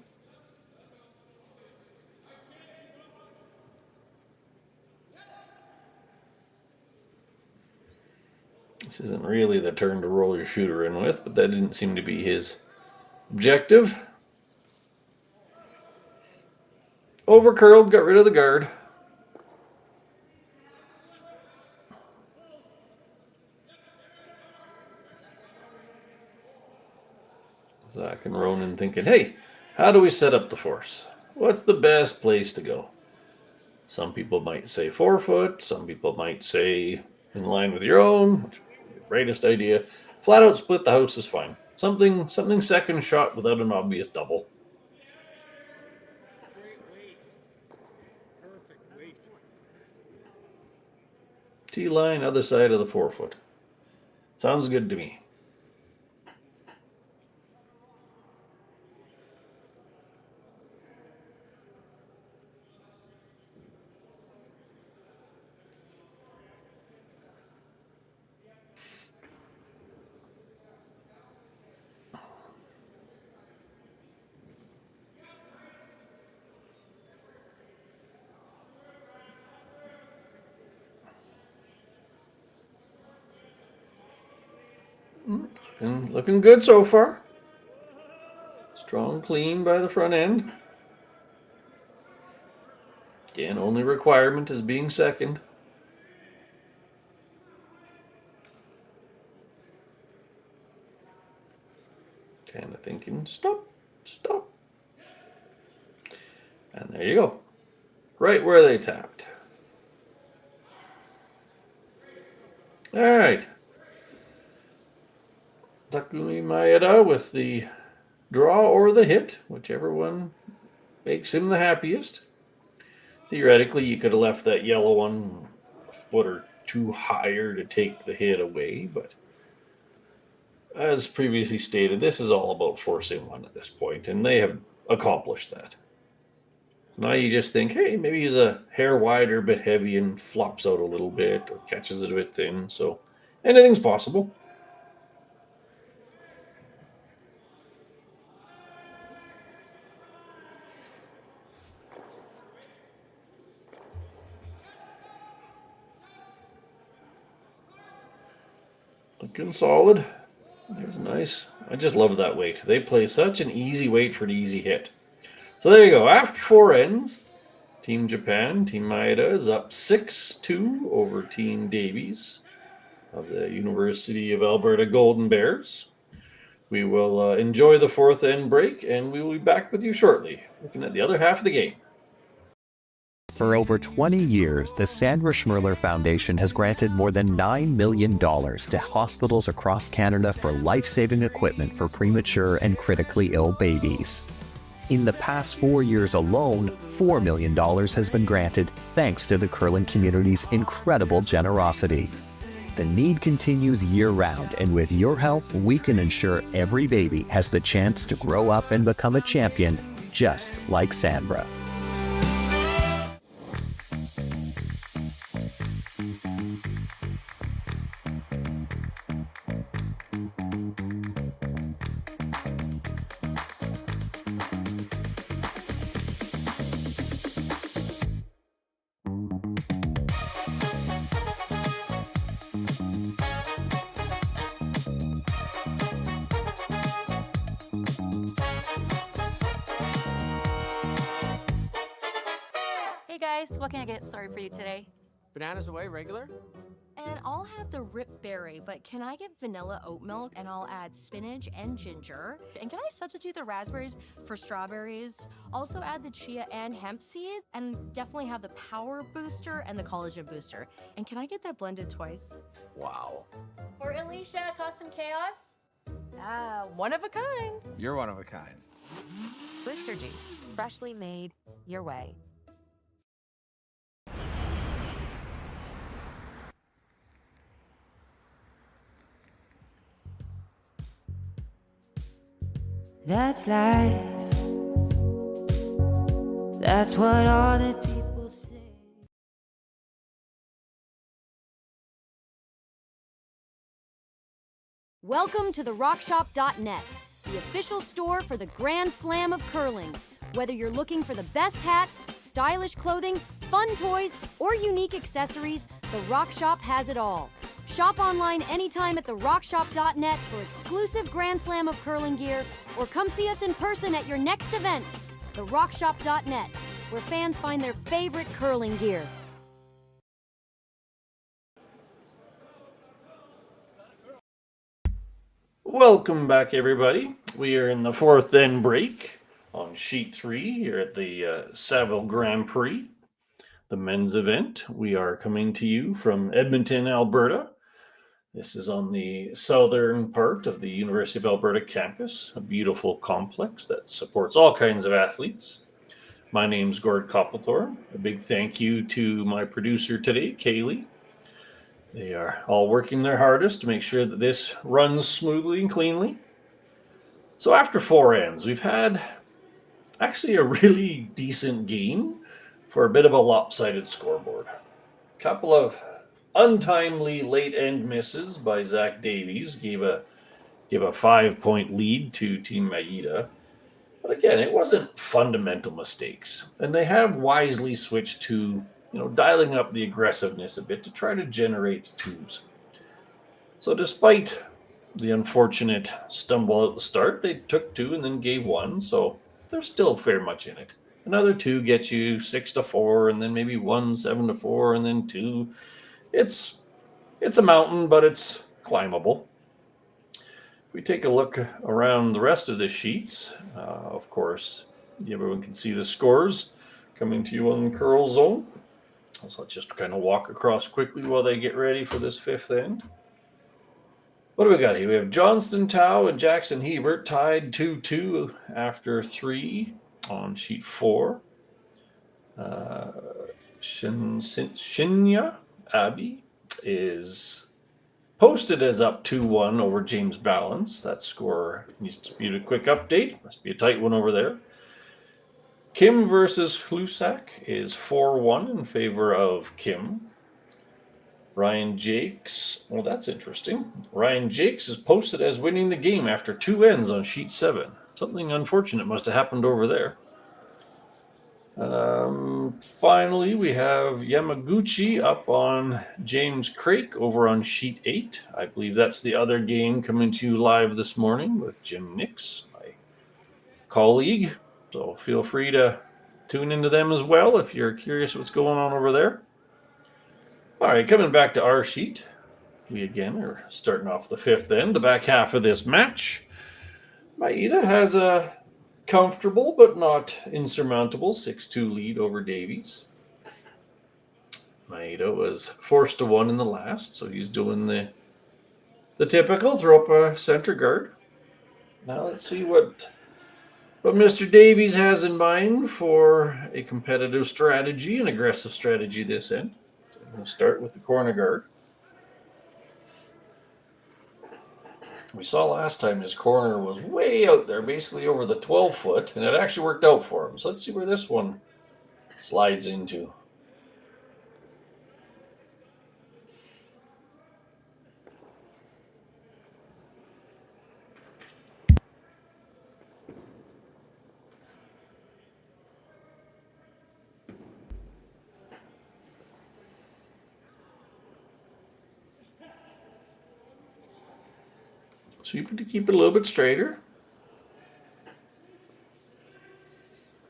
This isn't really the turn to roll your shooter in with, but that didn't seem to be his objective. Overcurled, got rid of the guard. Zach and Ronan thinking, hey, how do we set up the force? What's the best place to go? Some people might say 4 foot. Some people might say in line with your own, which would be the greatest idea. Flat out split the house is fine. Something second shot without an obvious double. Great weight. Perfect weight. T-line, other side of the 4 foot. Sounds good to me. Looking good so far. Strong clean by the front end. Again, only requirement is being second. Kind of thinking, stop. And there you go. Right where they tapped. All right. Takumi Maeda with the draw or the hit, whichever one makes him the happiest. Theoretically, you could have left that yellow one a foot or two higher to take the hit away, but as previously stated, this is all about forcing one at this point, and they have accomplished that. So now you just think, hey, maybe he's a hair wider, a bit heavy, and flops out a little bit, or catches it a bit thin. So anything's possible. Looking solid. There's nice. I just love that weight. They play such an easy weight for an easy hit. So there you go. After 4 ends, Team Japan, Team Maeda is up 6-2 over Team Davies of the University of Alberta Golden Bears. We will enjoy the 4th end break, and we will be back with you shortly, looking at the other half of the game. For over 20 years, the Sandra Schmirler Foundation has granted more than $9 million to hospitals across Canada for life-saving equipment for premature and critically ill babies. In the past 4 years alone, $4 million has been granted thanks to the curling community's incredible generosity. The need continues year-round, and with your help, we can ensure every baby has the chance to grow up and become a champion, just like Sandra. Hey guys, what can I get started for you today? Bananas away, regular? And I'll have the rip berry, but can I get vanilla oat milk and I'll add spinach and ginger? And can I substitute the raspberries for strawberries? Also add the chia and hemp seed, and definitely have the power booster and the collagen booster. And can I get that blended twice? Wow. For Alicia, Custom Chaos? One of a kind. You're one of a kind. Blister juice, freshly made, your way. That's life. That's what all the people say. Welcome to therockshop.net, the official store for the Grand Slam of curling. Whether you're looking for the best hats, stylish clothing, fun toys, or unique accessories, the Rock Shop has it all. Shop online anytime at therockshop.net for exclusive Grand Slam of curling gear, or come see us in person at your next event. Therockshop.net, where fans find their favorite curling gear. Welcome back, everybody. We are in the 4th end break on Sheet 3 here at the Saville Grand Prix, the men's event. We are coming to you from Edmonton, Alberta. This is on the southern part of the University of Alberta campus, a beautiful complex that supports all kinds of athletes. My name's Gord Copplethorne. A big thank you to my producer today, Kaylee. They are all working their hardest to make sure that this runs smoothly and cleanly. So after 4 ends, we've had actually a really decent game for a bit of a lopsided scoreboard. A couple of untimely late end misses by Zach Davies gave a 5-point lead to Team Maeda. But again, it wasn't fundamental mistakes. And they have wisely switched to, dialing up the aggressiveness a bit to try to generate twos. So despite the unfortunate stumble at the start, they took 2 and then gave 1. So there's still fair much in it. Another 2 gets you 6-4, and then maybe 1 7-4, and then 2. It's a mountain, but it's climbable. If we take a look around the rest of the sheets, of course, everyone can see the scores coming to you on the curl zone. So let's just kind of walk across quickly while they get ready for this 5th end. What do we got here? We have Johnston Tao and Jackson Hebert tied 2-2 after 3 on sheet 4. Shinya Abbey is posted as up 2-1 over James Balance. That score needs to be a quick update. Must be a tight one over there. Kim versus Hlusak is 4-1 in favor of Kim. Ryan Jakes, well, that's interesting. Ryan Jakes is posted as winning the game after 2 ends on sheet 7. Something unfortunate must have happened over there. Finally, we have Yamaguchi up on James Craik over on sheet 8. I believe that's the other game coming to you live this morning with Jim Nix, my colleague. So feel free to tune into them as well if you're curious what's going on over there. All right, coming back to our sheet. We again are starting off the 5th end, the back half of this match. Maeda has a comfortable but not insurmountable 6-2 lead over Davies. Maeda was forced to 1 in the last, so he's doing the typical throw up a center guard. Now let's see what Mr. Davies has in mind for a competitive strategy, an aggressive strategy this end. So I'm going to start with the corner guard. We saw last time his corner was way out there, basically over the 12-foot, and it actually worked out for him. So let's see where this one slides into. Sweep it to keep it a little bit straighter.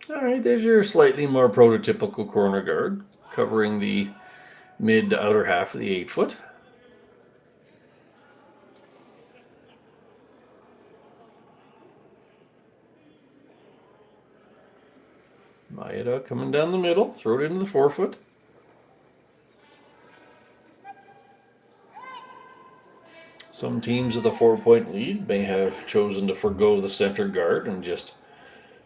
All right, there's your slightly more prototypical corner guard, covering the mid to outer half of the 8-foot. Maeda coming down the middle, throw it into the 4-foot. Some teams with a 4-point lead may have chosen to forgo the center guard and just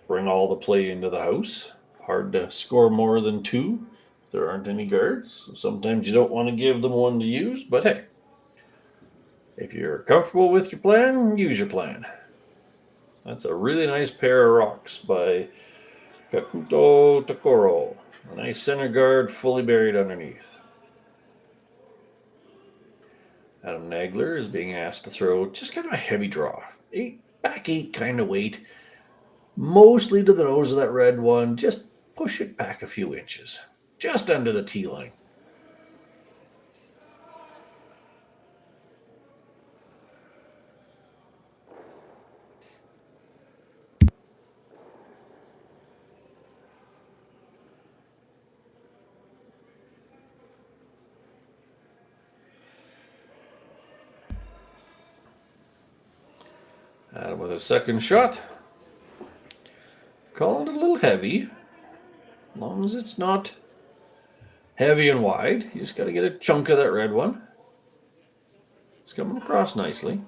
bring all the play into the house. Hard to score more than 2 if there aren't any guards. Sometimes you don't want to give them one to use, but hey, if you're comfortable with your plan, use your plan. That's a really nice pair of rocks by Kakuto Takoro. A nice center guard fully buried underneath. Adam Nagler is being asked to throw just kind of a heavy draw. Back 8 kind of weight. Mostly to the nose of that red one. Just push it back a few inches. Just under the tee line. Adam with a second shot. Calling it a little heavy. As long as it's not heavy and wide. You just got to get a chunk of that red one. It's coming across nicely.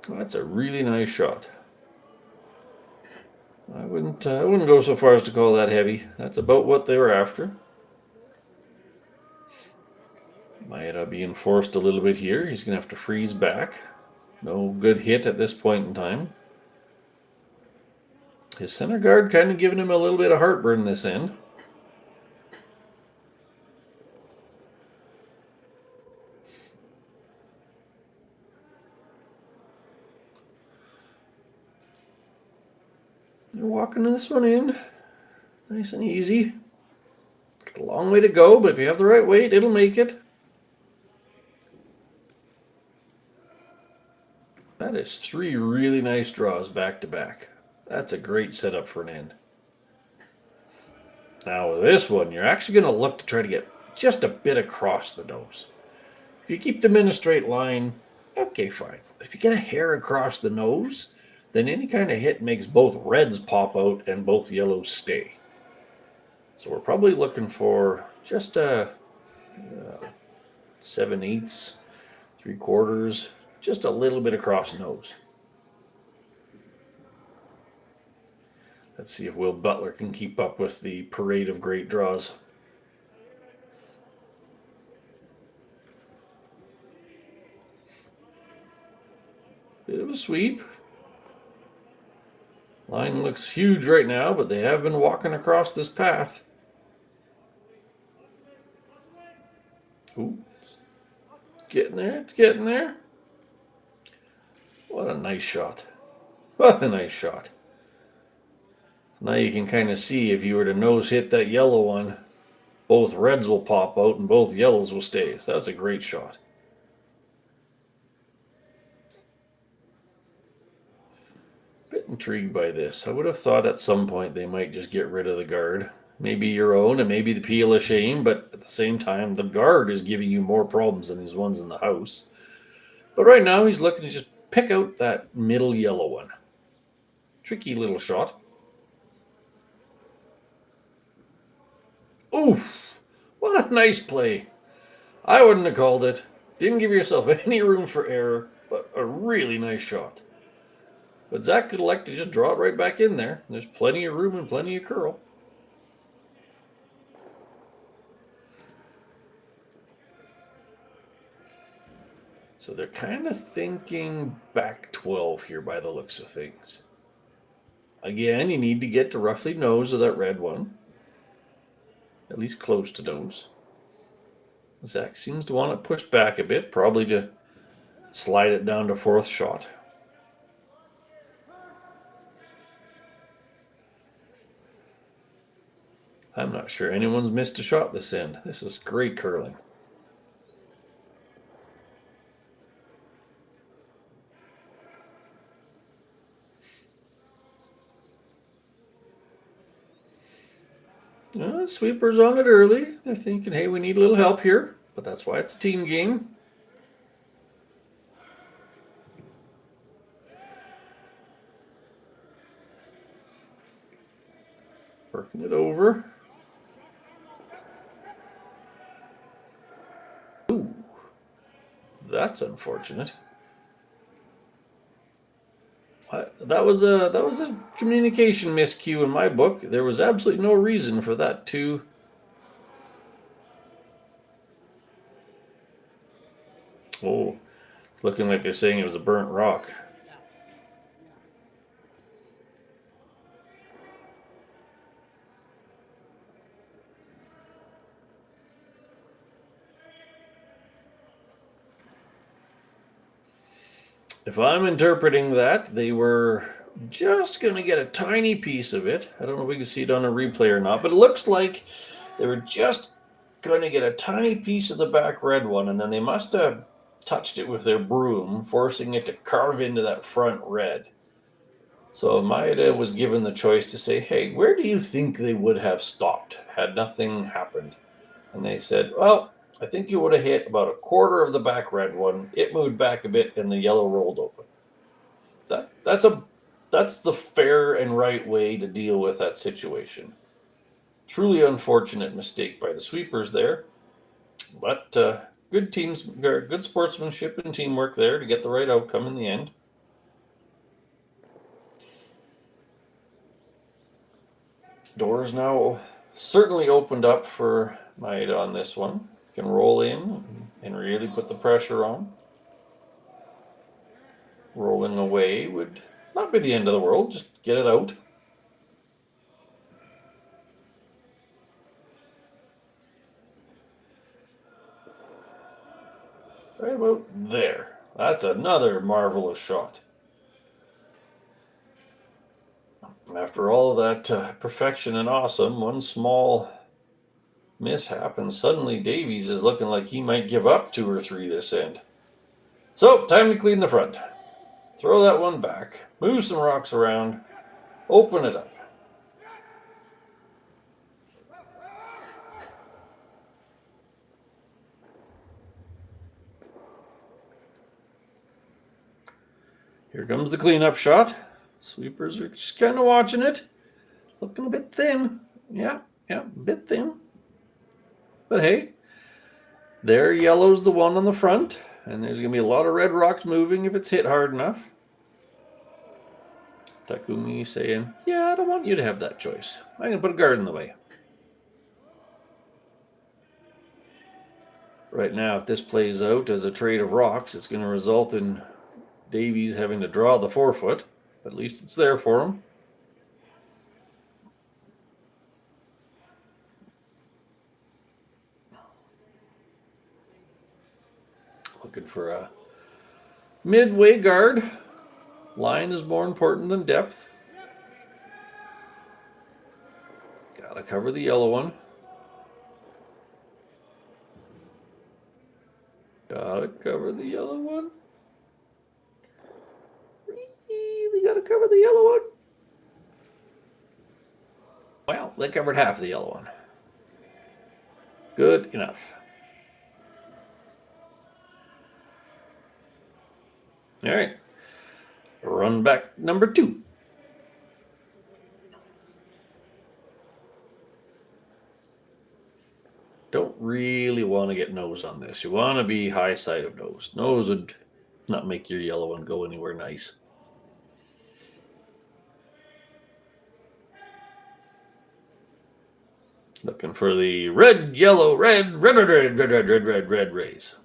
That's a really nice shot. I wouldn't go so far as to call that heavy. That's about what they were after. Maeda being forced a little bit here. He's going to have to freeze back. No good hit at this point in time. His center guard kind of giving him a little bit of heartburn this end. They're walking this one in. Nice and easy. Got a long way to go, but if you have the right weight, it'll make it. That is 3 really nice draws back to back. That's a great setup for an end. Now with this one, you're actually going to look to try to get just a bit across the nose. If you keep them in a straight line, okay, fine. If you get a hair across the nose, then any kind of hit makes both reds pop out and both yellows stay. So we're probably looking for just a 7/8, 3/4, just a little bit across nose. Let's see if Will Butler can keep up with the parade of great draws. Bit of a sweep. Line looks huge right now, but they have been walking across this path. Ooh, it's getting there, it's getting there. What a nice shot. What a nice shot. Now you can kind of see if you were to nose hit that yellow one, both reds will pop out and both yellows will stay. So that's a great shot. Bit intrigued by this. I would have thought at some point they might just get rid of the guard. Maybe your own and maybe the peel of shame, but at the same time, the guard is giving you more problems than these ones in the house. But right now he's looking to just pick out that middle yellow one. Tricky little shot. Oof! What a nice play. I wouldn't have called it. Didn't give yourself any room for error, but a really nice shot. But Zach could elect to just draw it right back in there. There's plenty of room and plenty of curl. So they're kind of thinking back 12 here by the looks of things. Again, you need to get to roughly nose of that red one. At least close to nose. Zach seems to want it pushed back a bit, probably to slide it down to fourth shot. I'm not sure anyone's missed a shot this end. This is great curling. Sweeper's on it early. They're thinking, hey, we need a little help here. But that's why it's a team game. Working it over. Ooh, that's unfortunate. That was a communication miscue in my book. There was absolutely no reason for that to. Oh, it's looking like they're saying it was a burnt rock. If I'm interpreting that, they were just going to get a tiny piece of it. I don't know if we can see it on a replay or not, but it looks like they were just going to get a tiny piece of the back red one, and then they must have touched it with their broom, forcing it to carve into that front red. So Maeda was given the choice to say, hey, where do you think they would have stopped had nothing happened? And they said, well, I think you would have hit about a quarter of the back red one. It moved back a bit and the yellow rolled open. That's the fair and right way to deal with that situation. Truly unfortunate mistake by the sweepers there. But good sportsmanship and teamwork there to get the right outcome in the end. Doors now certainly opened up for Maeda on this one. Can roll in and really put the pressure on. Rolling away would not be the end of the world. Just get it out. Right about there. That's another marvelous shot. After all of that perfection and awesome, one small mishap, and suddenly Davies is looking like he might give up 2 or 3 this end. So, time to clean the front. Throw that one back. Move some rocks around. Open it up. Here comes the cleanup shot. Sweepers are just kind of watching it. Looking a bit thin. Yeah, a bit thin. But hey, there yellow's the one on the front. and there's going to be a lot of red rocks moving if it's hit hard enough. Takumi saying, yeah, I don't want you to have that choice. I'm going to put a guard in the way. Right now, if this plays out as a trade of rocks, it's going to result in Davies having to draw the 4-foot. But at least it's there for him. Looking for a midway guard. Line is more important than depth. Gotta cover the yellow one. Gotta cover the yellow one. Really gotta cover the yellow one. Well, they covered half the yellow one. Good enough. All right. Run back number 2. Don't really want to get nose on this. You want to be high side of nose. Nose would not make your yellow one go anywhere nice. Looking for the red, yellow, red rays.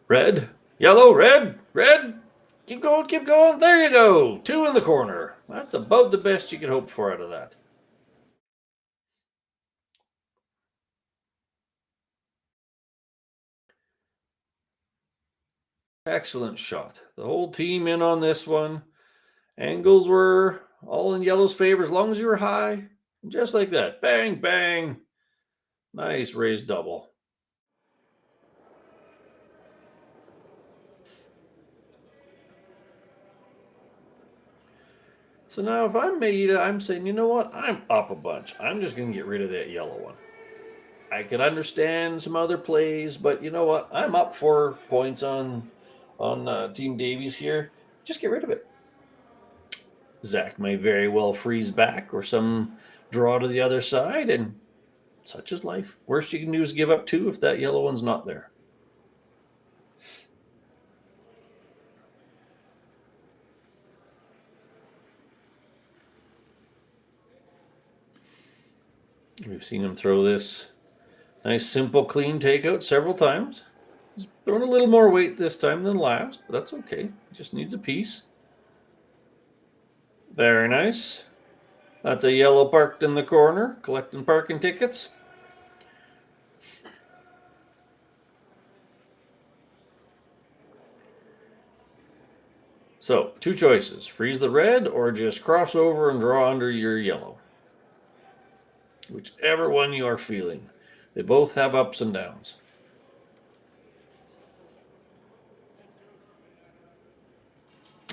Red, yellow, red, red. Keep going, keep going. There you go. 2 in the corner. That's about the best you can hope for out of that. Excellent shot. The whole team in on this one. Angles were all in yellow's favor as long as you were high. Just like that. Bang, bang. Nice raised double. So now if I'm Maeda, I'm saying, you know what? I'm up a bunch. I'm just going to get rid of that yellow one. I could understand some other plays, but you know what? I'm up 4 points on Team Davies here. Just get rid of it. Zach may very well freeze back or some draw to the other side, and such is life. Worst you can do is give up 2 if that yellow one's not there. We've seen him throw this nice, simple, clean takeout several times. He's throwing a little more weight this time than last, but that's okay. He just needs a piece. Very nice. That's a yellow parked in the corner, collecting parking tickets. So, 2 choices. Freeze the red or just cross over and draw under your yellow. Whichever one you are feeling. They both have ups and downs.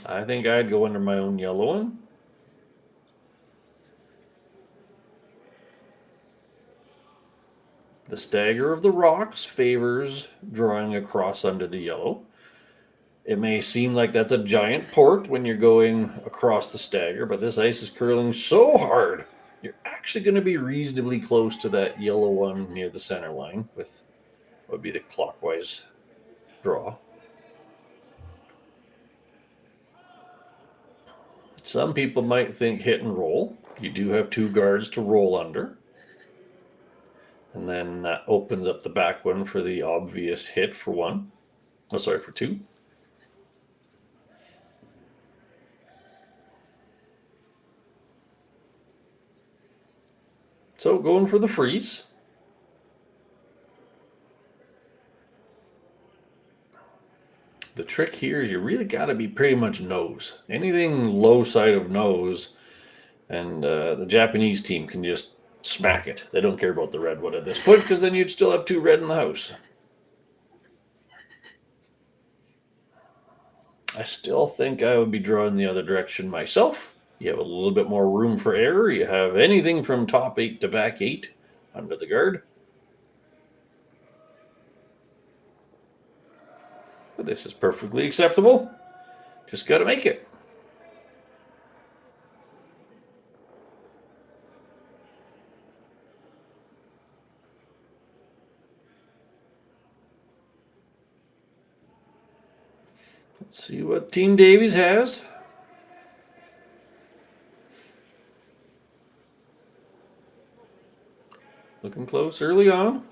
I think I'd go under my own yellow one. The stagger of the rocks favors drawing across under the yellow. It may seem like that's a giant port when you're going across the stagger, but this ice is curling so hard, you're actually going to be reasonably close to that yellow one near the center line with what would be the clockwise draw. Some people might think hit and roll. You do have 2 guards to roll under. And then that opens up the back one for the obvious hit for 1. Oh, sorry, for 2. So going for the freeze. The trick here is you really got to be pretty much nose. Anything low side of nose, and the Japanese team can just smack it. They don't care about the red one at this point because then you'd still have 2 red in the house. I still think I would be drawing the other direction myself. You have a little bit more room for error. You have anything from top 8 to back 8 under the guard. But this is perfectly acceptable. Just got to make it. Let's see what Team Davies has. Looking close early on.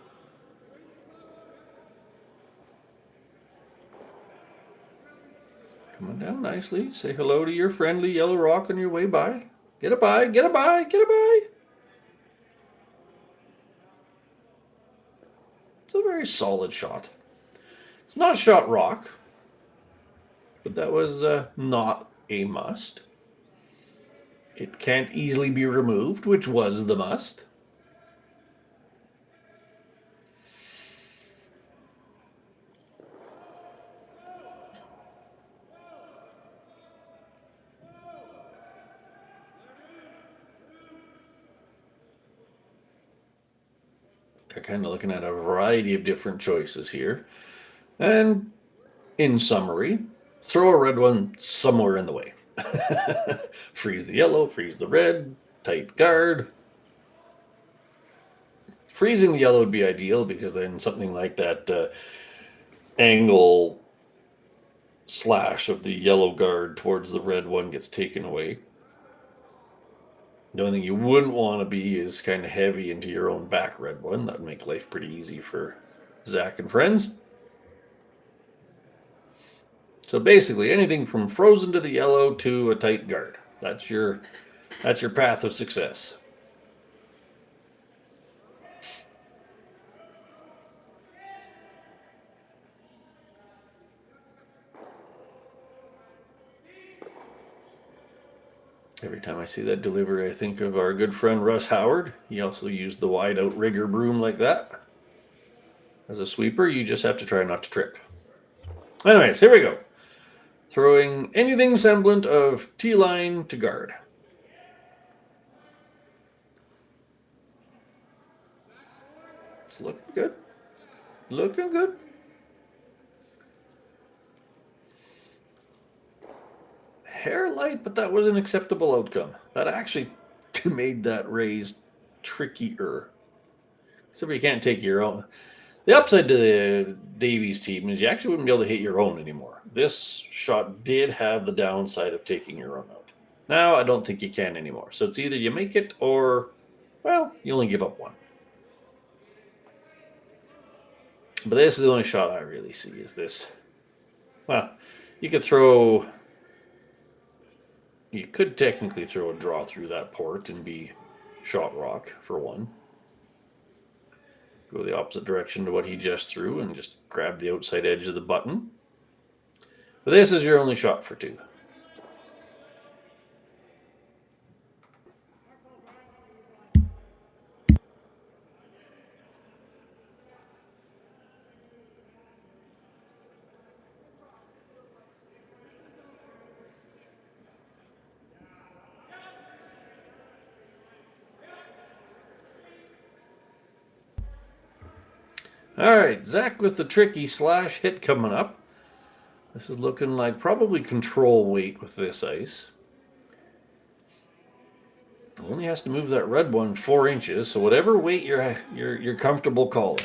Coming down nicely. Say hello to your friendly yellow rock on your way by. Get a by, get a by, get a by. It's a very solid shot. It's not shot rock, but that was not a must. It can't easily be removed, which was the must. They're kind of looking at a variety of different choices here. And in summary, throw a red one somewhere in the way. Freeze the yellow, freeze the red, tight guard. Freezing the yellow would be ideal because then something like that angle slash of the yellow guard towards the red one gets taken away. The only thing you wouldn't want to be is kind of heavy into your own back red one. That would make life pretty easy for Zach and friends. So basically anything from frozen to the yellow to a tight guard. That's your path of success. Every time I see that delivery, I think of our good friend Russ Howard. He also used the wide out rigger broom like that. As a sweeper, you just have to try not to trip. Anyways, here we go. Throwing anything semblant of T-line to guard. It's looking good. Looking good. Hair light, but that was an acceptable outcome. That actually made that raise trickier. Except you can't take your own. The upside to the Davies team is you actually wouldn't be able to hit your own anymore. This shot did have the downside of taking your own out. Now I don't think you can anymore. So it's either you make it or, well, you only give up one. But this is the only shot I really see is this. Well, you could throw... You could technically throw a draw through that port and be shot rock, for one. Go the opposite direction to what he just threw and just grab the outside edge of the button. But this is your only shot for two. All right, Zach with the tricky slash hit coming up. This is looking like probably control weight with this ice. Only has to move that red one 4 inches, so whatever weight you're comfortable calling.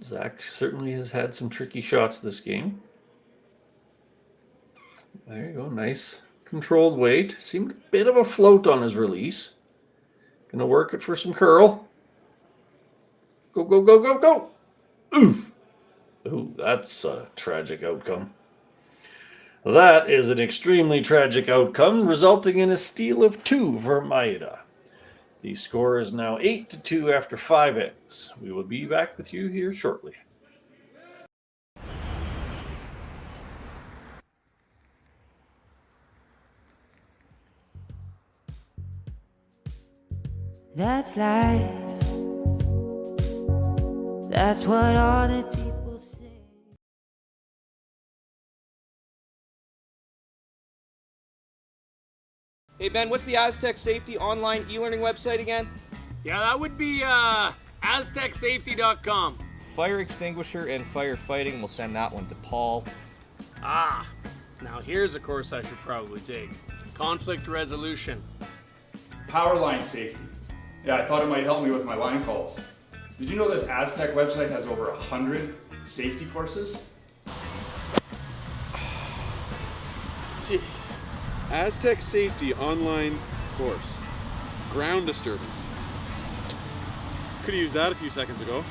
Zach certainly has had some tricky shots this game. There you go, nice controlled weight. Seemed a bit of a float on his release. Gonna work it for some curl. Go, go, go, go, go! Oof! Ooh, that's a tragic outcome. That is an extremely tragic outcome, resulting in a steal of 2 for Maeda. The score is now 8-2 after 5 innings. We will be back with you here shortly. That's life. That's what all the people say. Hey Ben, what's the Aztec Safety online e-learning website again? Yeah, that would be aztecsafety.com. Fire extinguisher and firefighting, we'll send that one to Paul. Ah, now here's a course I should probably take. conflict resolution, power line safety. Yeah, I thought it might help me with my line calls. Did you know this Aztec website has over 100 safety courses? Jeez. Aztec Safety online course. Ground disturbance. Could have used that a few seconds ago.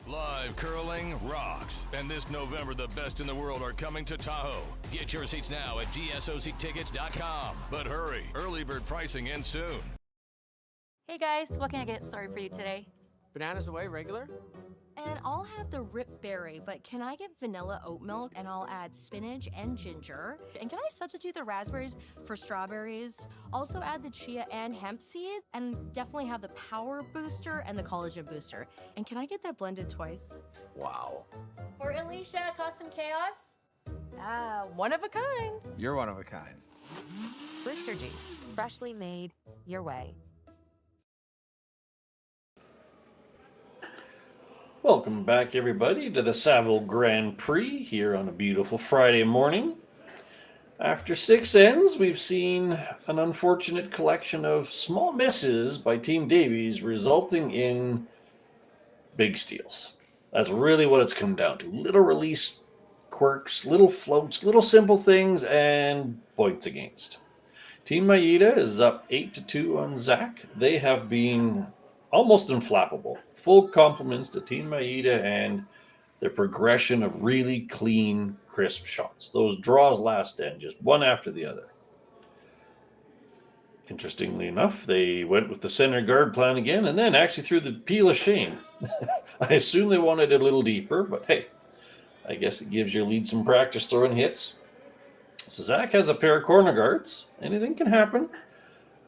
Live curling rocks. And this November, the best in the world are coming to Tahoe. Get your seats now at GSOCtickets.com. But hurry, early bird pricing ends soon. Hey guys, what can I get started for you today? Bananas away, regular? And I'll have the rip berry, but can I get vanilla oat milk and I'll add spinach and ginger? And can I substitute the raspberries for strawberries? Also add the chia and hemp seed, and definitely have the power booster and the collagen booster. And can I get that blended twice? Wow. For Alicia, custom chaos? One of a kind. You're one of a kind. Twister juice, freshly made, your way. Welcome back, everybody, to the Saville Grand Prix here on a beautiful Friday morning. After 6 ends, we've seen an unfortunate collection of small misses by Team Davies, resulting in big steals. That's really what it's come down to. Little release quirks, little floats, little simple things, and points against. Team Maeda is up 8-2 on Zach. They have been almost unflappable. Full compliments to Team Maeda and their progression of really clean, crisp shots. Those draws last end, just one after the other. Interestingly enough, they went with the center guard plan again and then actually threw the peel of shame. I assume they wanted it a little deeper, but hey, I guess it gives your lead some practice throwing hits. So Zach has a pair of corner guards. Anything can happen.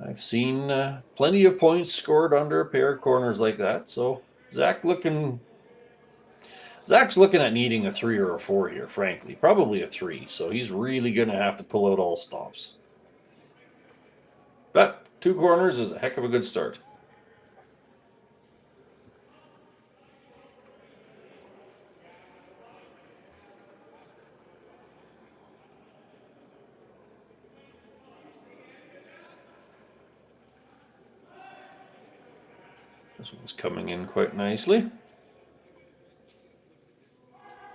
I've seen plenty of points scored under a pair of corners like that. So Zach's looking at needing a 3 or a 4 here, frankly. Probably a 3. So he's really going to have to pull out all stops. But 2 corners is a heck of a good start. This one's coming in quite nicely.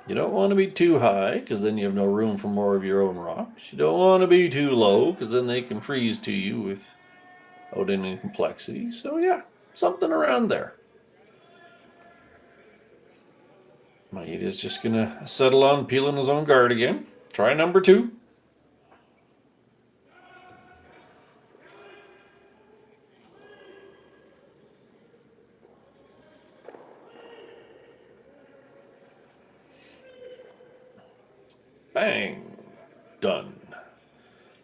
You don't want to be too high, because then you have no room for more of your own rocks. You don't want to be too low, because then they can freeze to you without any complexity. So yeah, something around there. Maeda's just going to settle on peeling his own guard again. Try number 2. Bang. Done.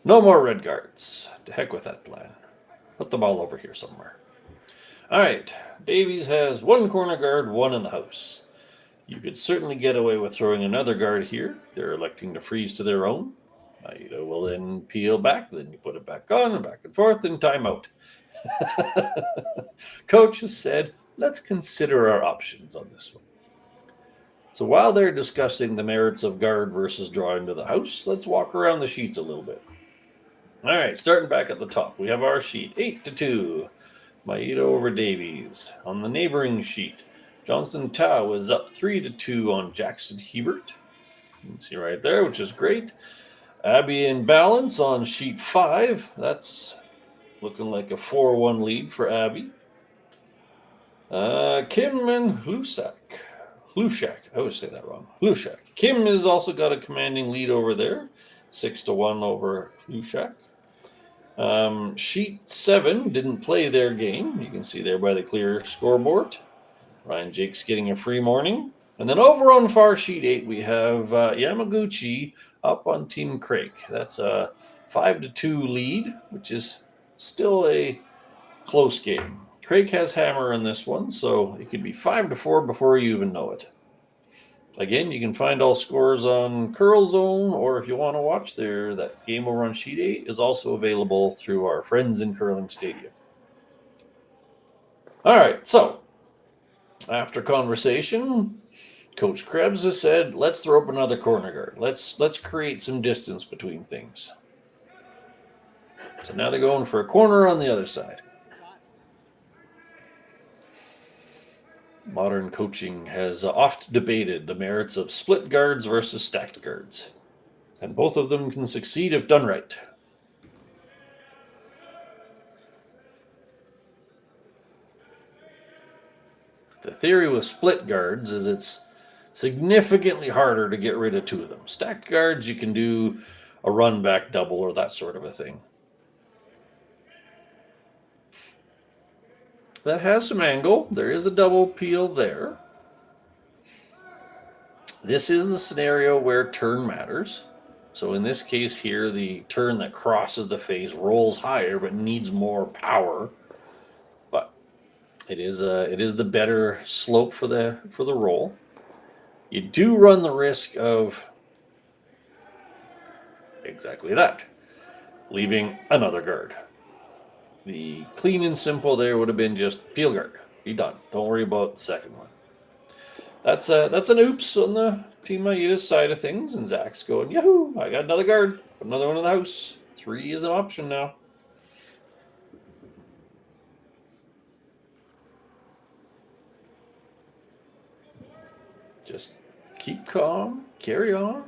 No more red guards. To heck with that plan. Put them all over here somewhere. All right. Davies has 1 corner guard, 1 in the house. You could certainly get away with throwing another guard here. They're electing to freeze to their own. Maeda will then peel back. Then you put it back on and back and forth and time out. Coach has said, let's consider our options on this one. So while they're discussing the merits of guard versus drawing to the house, let's walk around the sheets a little bit. All right, starting back at the top, we have our sheet 8-2. Maeda over Davies. On the neighboring sheet, Johnson Tao is up 3-2 on Jackson Hebert. You can see right there, which is great. Abby in balance on sheet 5. That's looking like a 4-1 lead for Abby. Kim and Hlushak. I always say that wrong. Hlushak. Kim has also got a commanding lead over there. 6-1 over Hlushak. Sheet 7 didn't play their game. You can see there by the clear scoreboard. Ryan Jake's getting a free morning. And then over on far sheet 8, we have Yamaguchi up on Team Craig. That's a 5-2 lead, which is still a close game. Craig has hammer in this one, so it could be 5-4 before you even know it. Again, you can find all scores on Curl Zone, or if you want to watch there, that game over on sheet 8 is also available through our friends in Curling Stadium. All right, so After conversation, Coach Krebs has said, let's throw up another corner guard. Let's create some distance between things. So now they're going for a corner on the other side. Modern coaching has oft debated the merits of split guards versus stacked guards, and both of them can succeed if done right. The theory with split guards is it's significantly harder to get rid of two of them. Stacked guards, you can do a run back double or that sort of a thing. That has some angle. There is a double peel there. This is the scenario where turn matters. So in this case here, the turn that crosses the face rolls higher but needs more power. But it is the better slope for the roll. You do run the risk of exactly that, leaving another guard. The clean and simple there would have been just peel guard. Be done. Don't worry about the second one. That's an oops on the Team Maeda's side of things, and Zach's going, yahoo! I got another guard. Put another one in the house. 3 is an option now. Just keep calm. Carry on.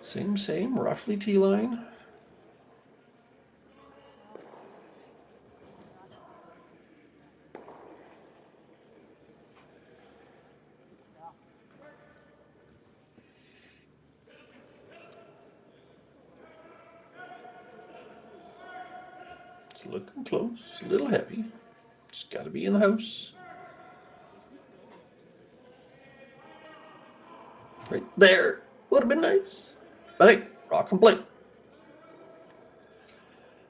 Same. Roughly T-line. It's looking close. A little heavy. Just got to be in the house. Right there. Would have been nice. But hey, rock and play.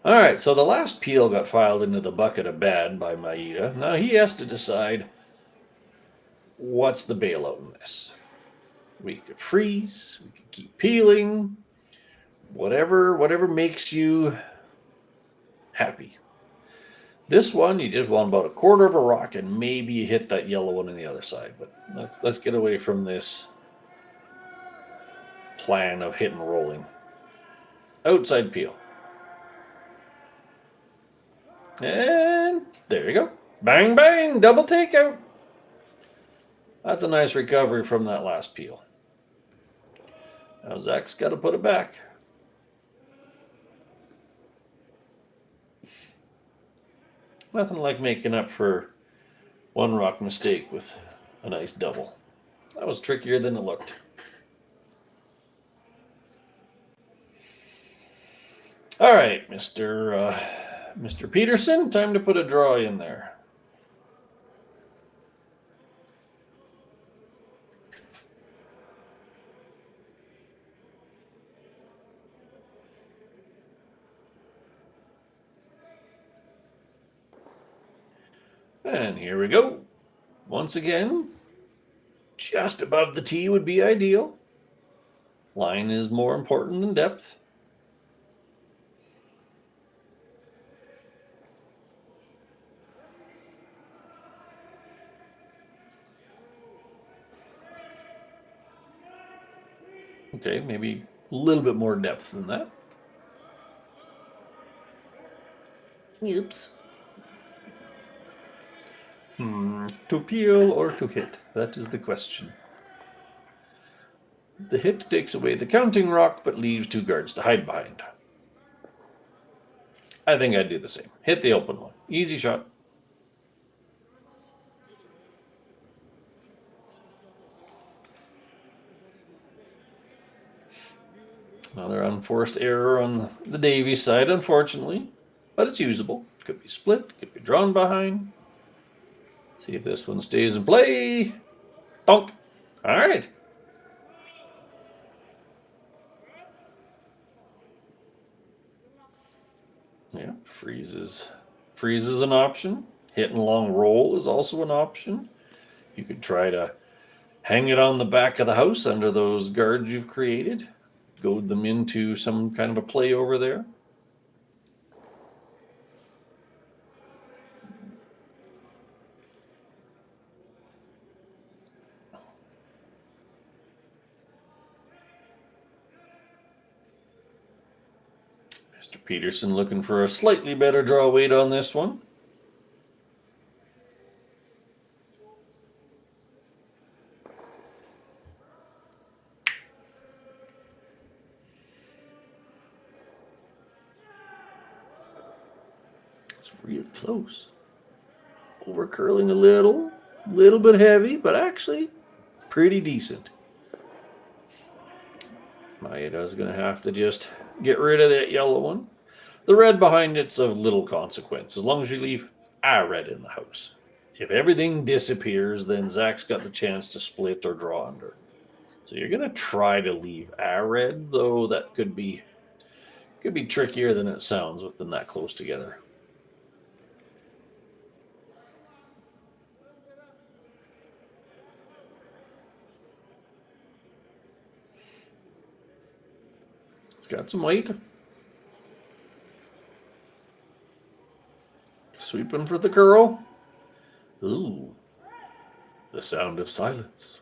All right, so the last peel got filed into the bucket of bad by Maeda. Now he has to decide what's the bailout in this. We could freeze. We could keep peeling. Whatever makes you happy. This one, you just want about a quarter of a rock, and maybe you hit that yellow one on the other side. But let's get away from this plan of hit and rolling. Outside peel. And there you go. Bang, bang, double takeout. That's a nice recovery from that last peel. Now Zach's got to put it back. Nothing like making up for one rock mistake with a nice double. That was trickier than it looked. All right, Mr. Peterson, time to put a draw in there. And here we go. Once again, just above the tee would be ideal. Line is more important than depth. Okay, maybe a little bit more depth than that. Oops. To peel or to hit? That is the question. The hit takes away the counting rock, but leaves 2 guards to hide behind. I think I'd do the same. Hit the open one. Easy shot. Another unforced error on the Davies side, unfortunately. But it's usable. Could be split, could be drawn behind. See if this one stays in play. Donk. All right. Yeah, freezes an option. Hit and long roll is also an option. You could try to hang it on the back of the house under those guards you've created. Goad them into some kind of a play over there. Mr. Peterson looking for a slightly better draw weight on this one. It's real close. Over curling a little bit heavy, but actually pretty decent. Maeda's going to have to just get rid of that yellow one. The red behind it's of little consequence, as long as you leave a red in the house. If everything disappears, then Zach's got the chance to split or draw under. So you're going to try to leave a red, though that could be trickier than it sounds with them that close together. It's got some weight. Sweeping for the curl. Ooh, the sound of silence.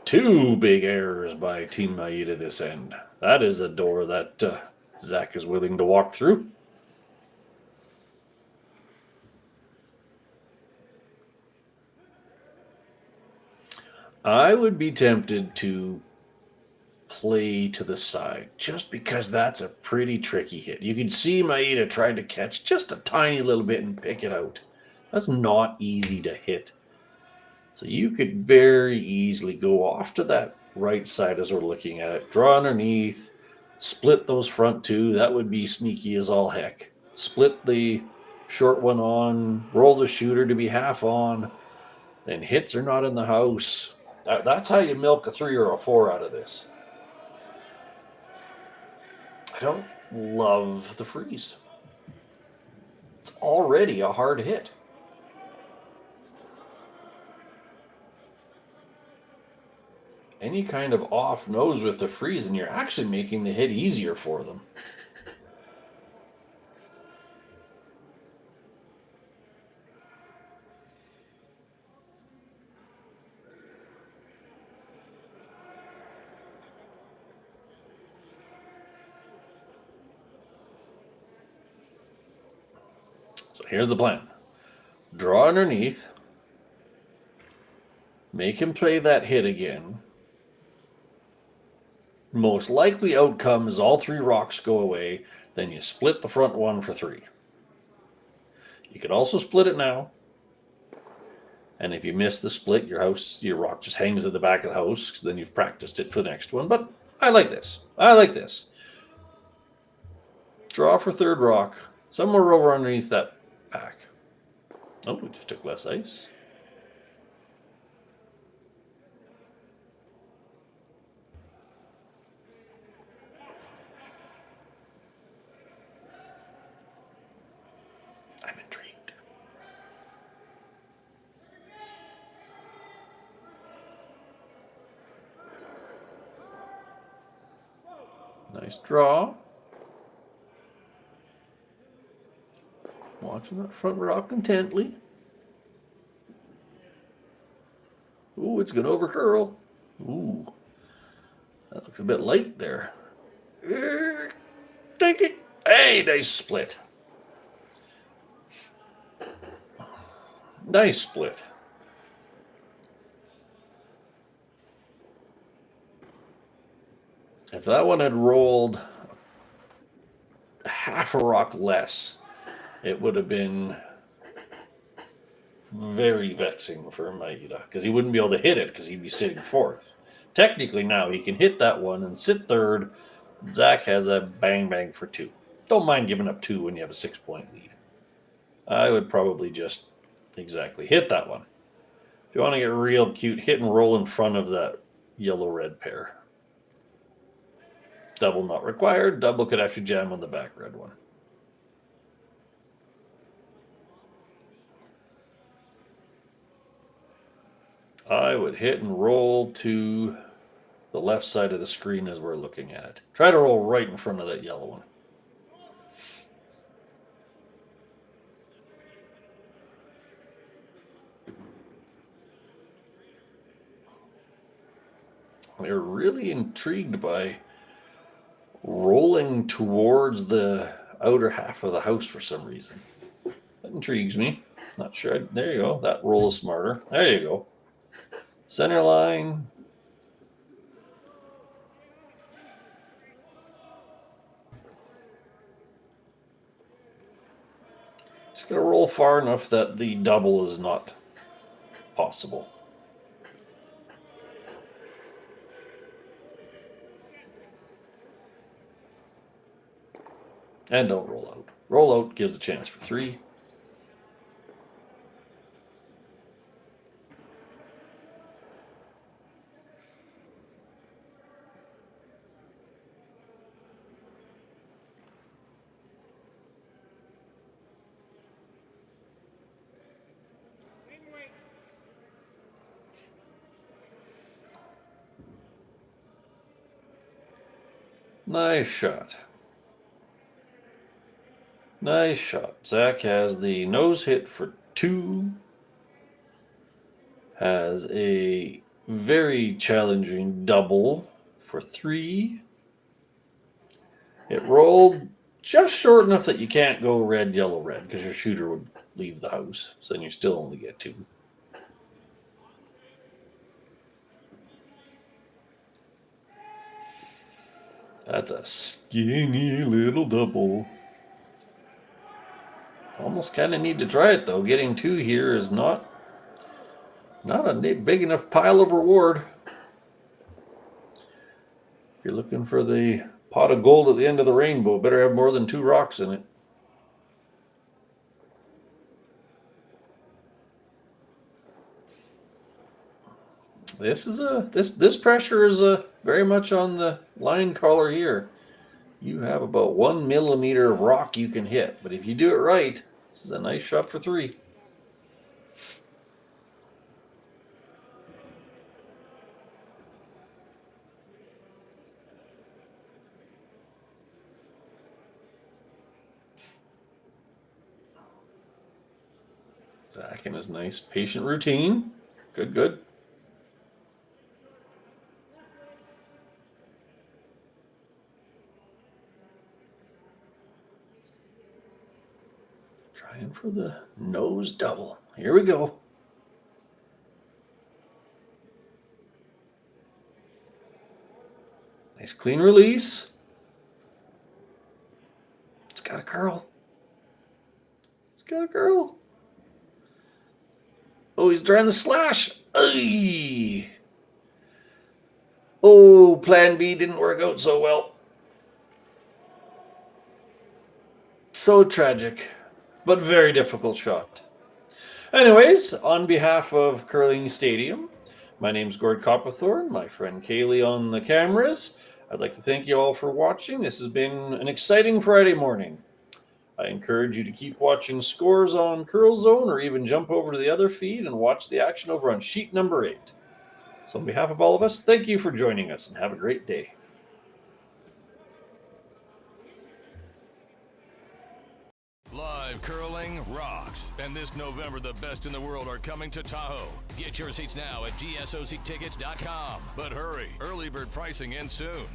2 big errors by Team Maeda this end. That is a door that Zach is willing to walk through. I would be tempted to play to the side just because that's a pretty tricky hit. You can see Maeda trying to catch just a tiny little bit and pick it out. That's not easy to hit. So you could very easily go off to that right side as we're looking at it. Draw underneath, split those front two. That would be sneaky as all heck. Split the short one on, roll the shooter to be half on. Then hits are not in the house. That's how you milk a 3 or a 4 out of this. I don't love the freeze. It's already a hard hit. Any kind of off nose with the freeze, and you're actually making the hit easier for them. So here's the plan. Draw underneath. Make him play that hit again. Most likely outcome is all 3 rocks go away. Then you split the front one for 3. You could also split it now. And if you miss the split, your rock just hangs at the back of the house, because then you've practiced it for the next one. But I like this. I like this. Draw for 3rd rock. Somewhere over underneath that pack. Oh, we just took less ice. I'm intrigued. Nice draw. Watching that front rock intently. Ooh, it's going to overcurl. Ooh. That looks a bit light there. Take it. Hey, nice split. Nice split. If that one had rolled half a rock less, it would have been very vexing for Maeda, because he wouldn't be able to hit it because he'd be sitting 4th. Technically now he can hit that one and sit 3rd. Zach has a bang bang for 2. Don't mind giving up 2 when you have a 6-point lead. I would probably just exactly hit that one. If you want to get real cute, hit and roll in front of that yellow-red pair. Double not required. Double could actually jam on the back red one. I would hit and roll to the left side of the screen as we're looking at it. Try to roll right in front of that yellow one. They're really intrigued by rolling rolling towards the outer half of the house for some reason. That intrigues me. Not sure. There you go. That roll is smarter. There you go. Center line. Just going to roll far enough that the double is not possible. And don't roll out. Roll out gives a chance for 3. Nice shot. Nice shot. Zach has the nose hit for 2. Has a very challenging double for 3. It rolled just short enough that you can't go red, yellow, red because your shooter would leave the house. So then you still only get 2. That's a skinny little double. Almost kind of need to try it though. Getting 2 here is not a big enough pile of reward. If you're looking for the pot of gold at the end of the rainbow, better have more than 2 rocks in it. This pressure is very much on the line caller here. You have about 1 millimeter of rock you can hit, but if you do it right, this is a nice shot for 3. Zach and his nice patient routine. Good, good. Trying for the nose double. Here we go. Nice clean release. It's got a curl. It's got a curl. Oh, he's trying the slash. Ay. Oh, plan B didn't work out so well. So tragic, but very difficult shot. Anyways, on behalf of Curling Stadium, my name's Gord Copperthorne, my friend Kaylee on the cameras. I'd like to thank you all for watching. This has been an exciting Friday morning. I encourage you to keep watching scores on Curl Zone or even jump over to the other feed and watch the action over on sheet number 8. So on behalf of all of us, thank you for joining us and have a great day. Live curling rocks. And this November, the best in the world are coming to Tahoe. Get your seats now at GSOCtickets.com. But hurry, early bird pricing ends soon.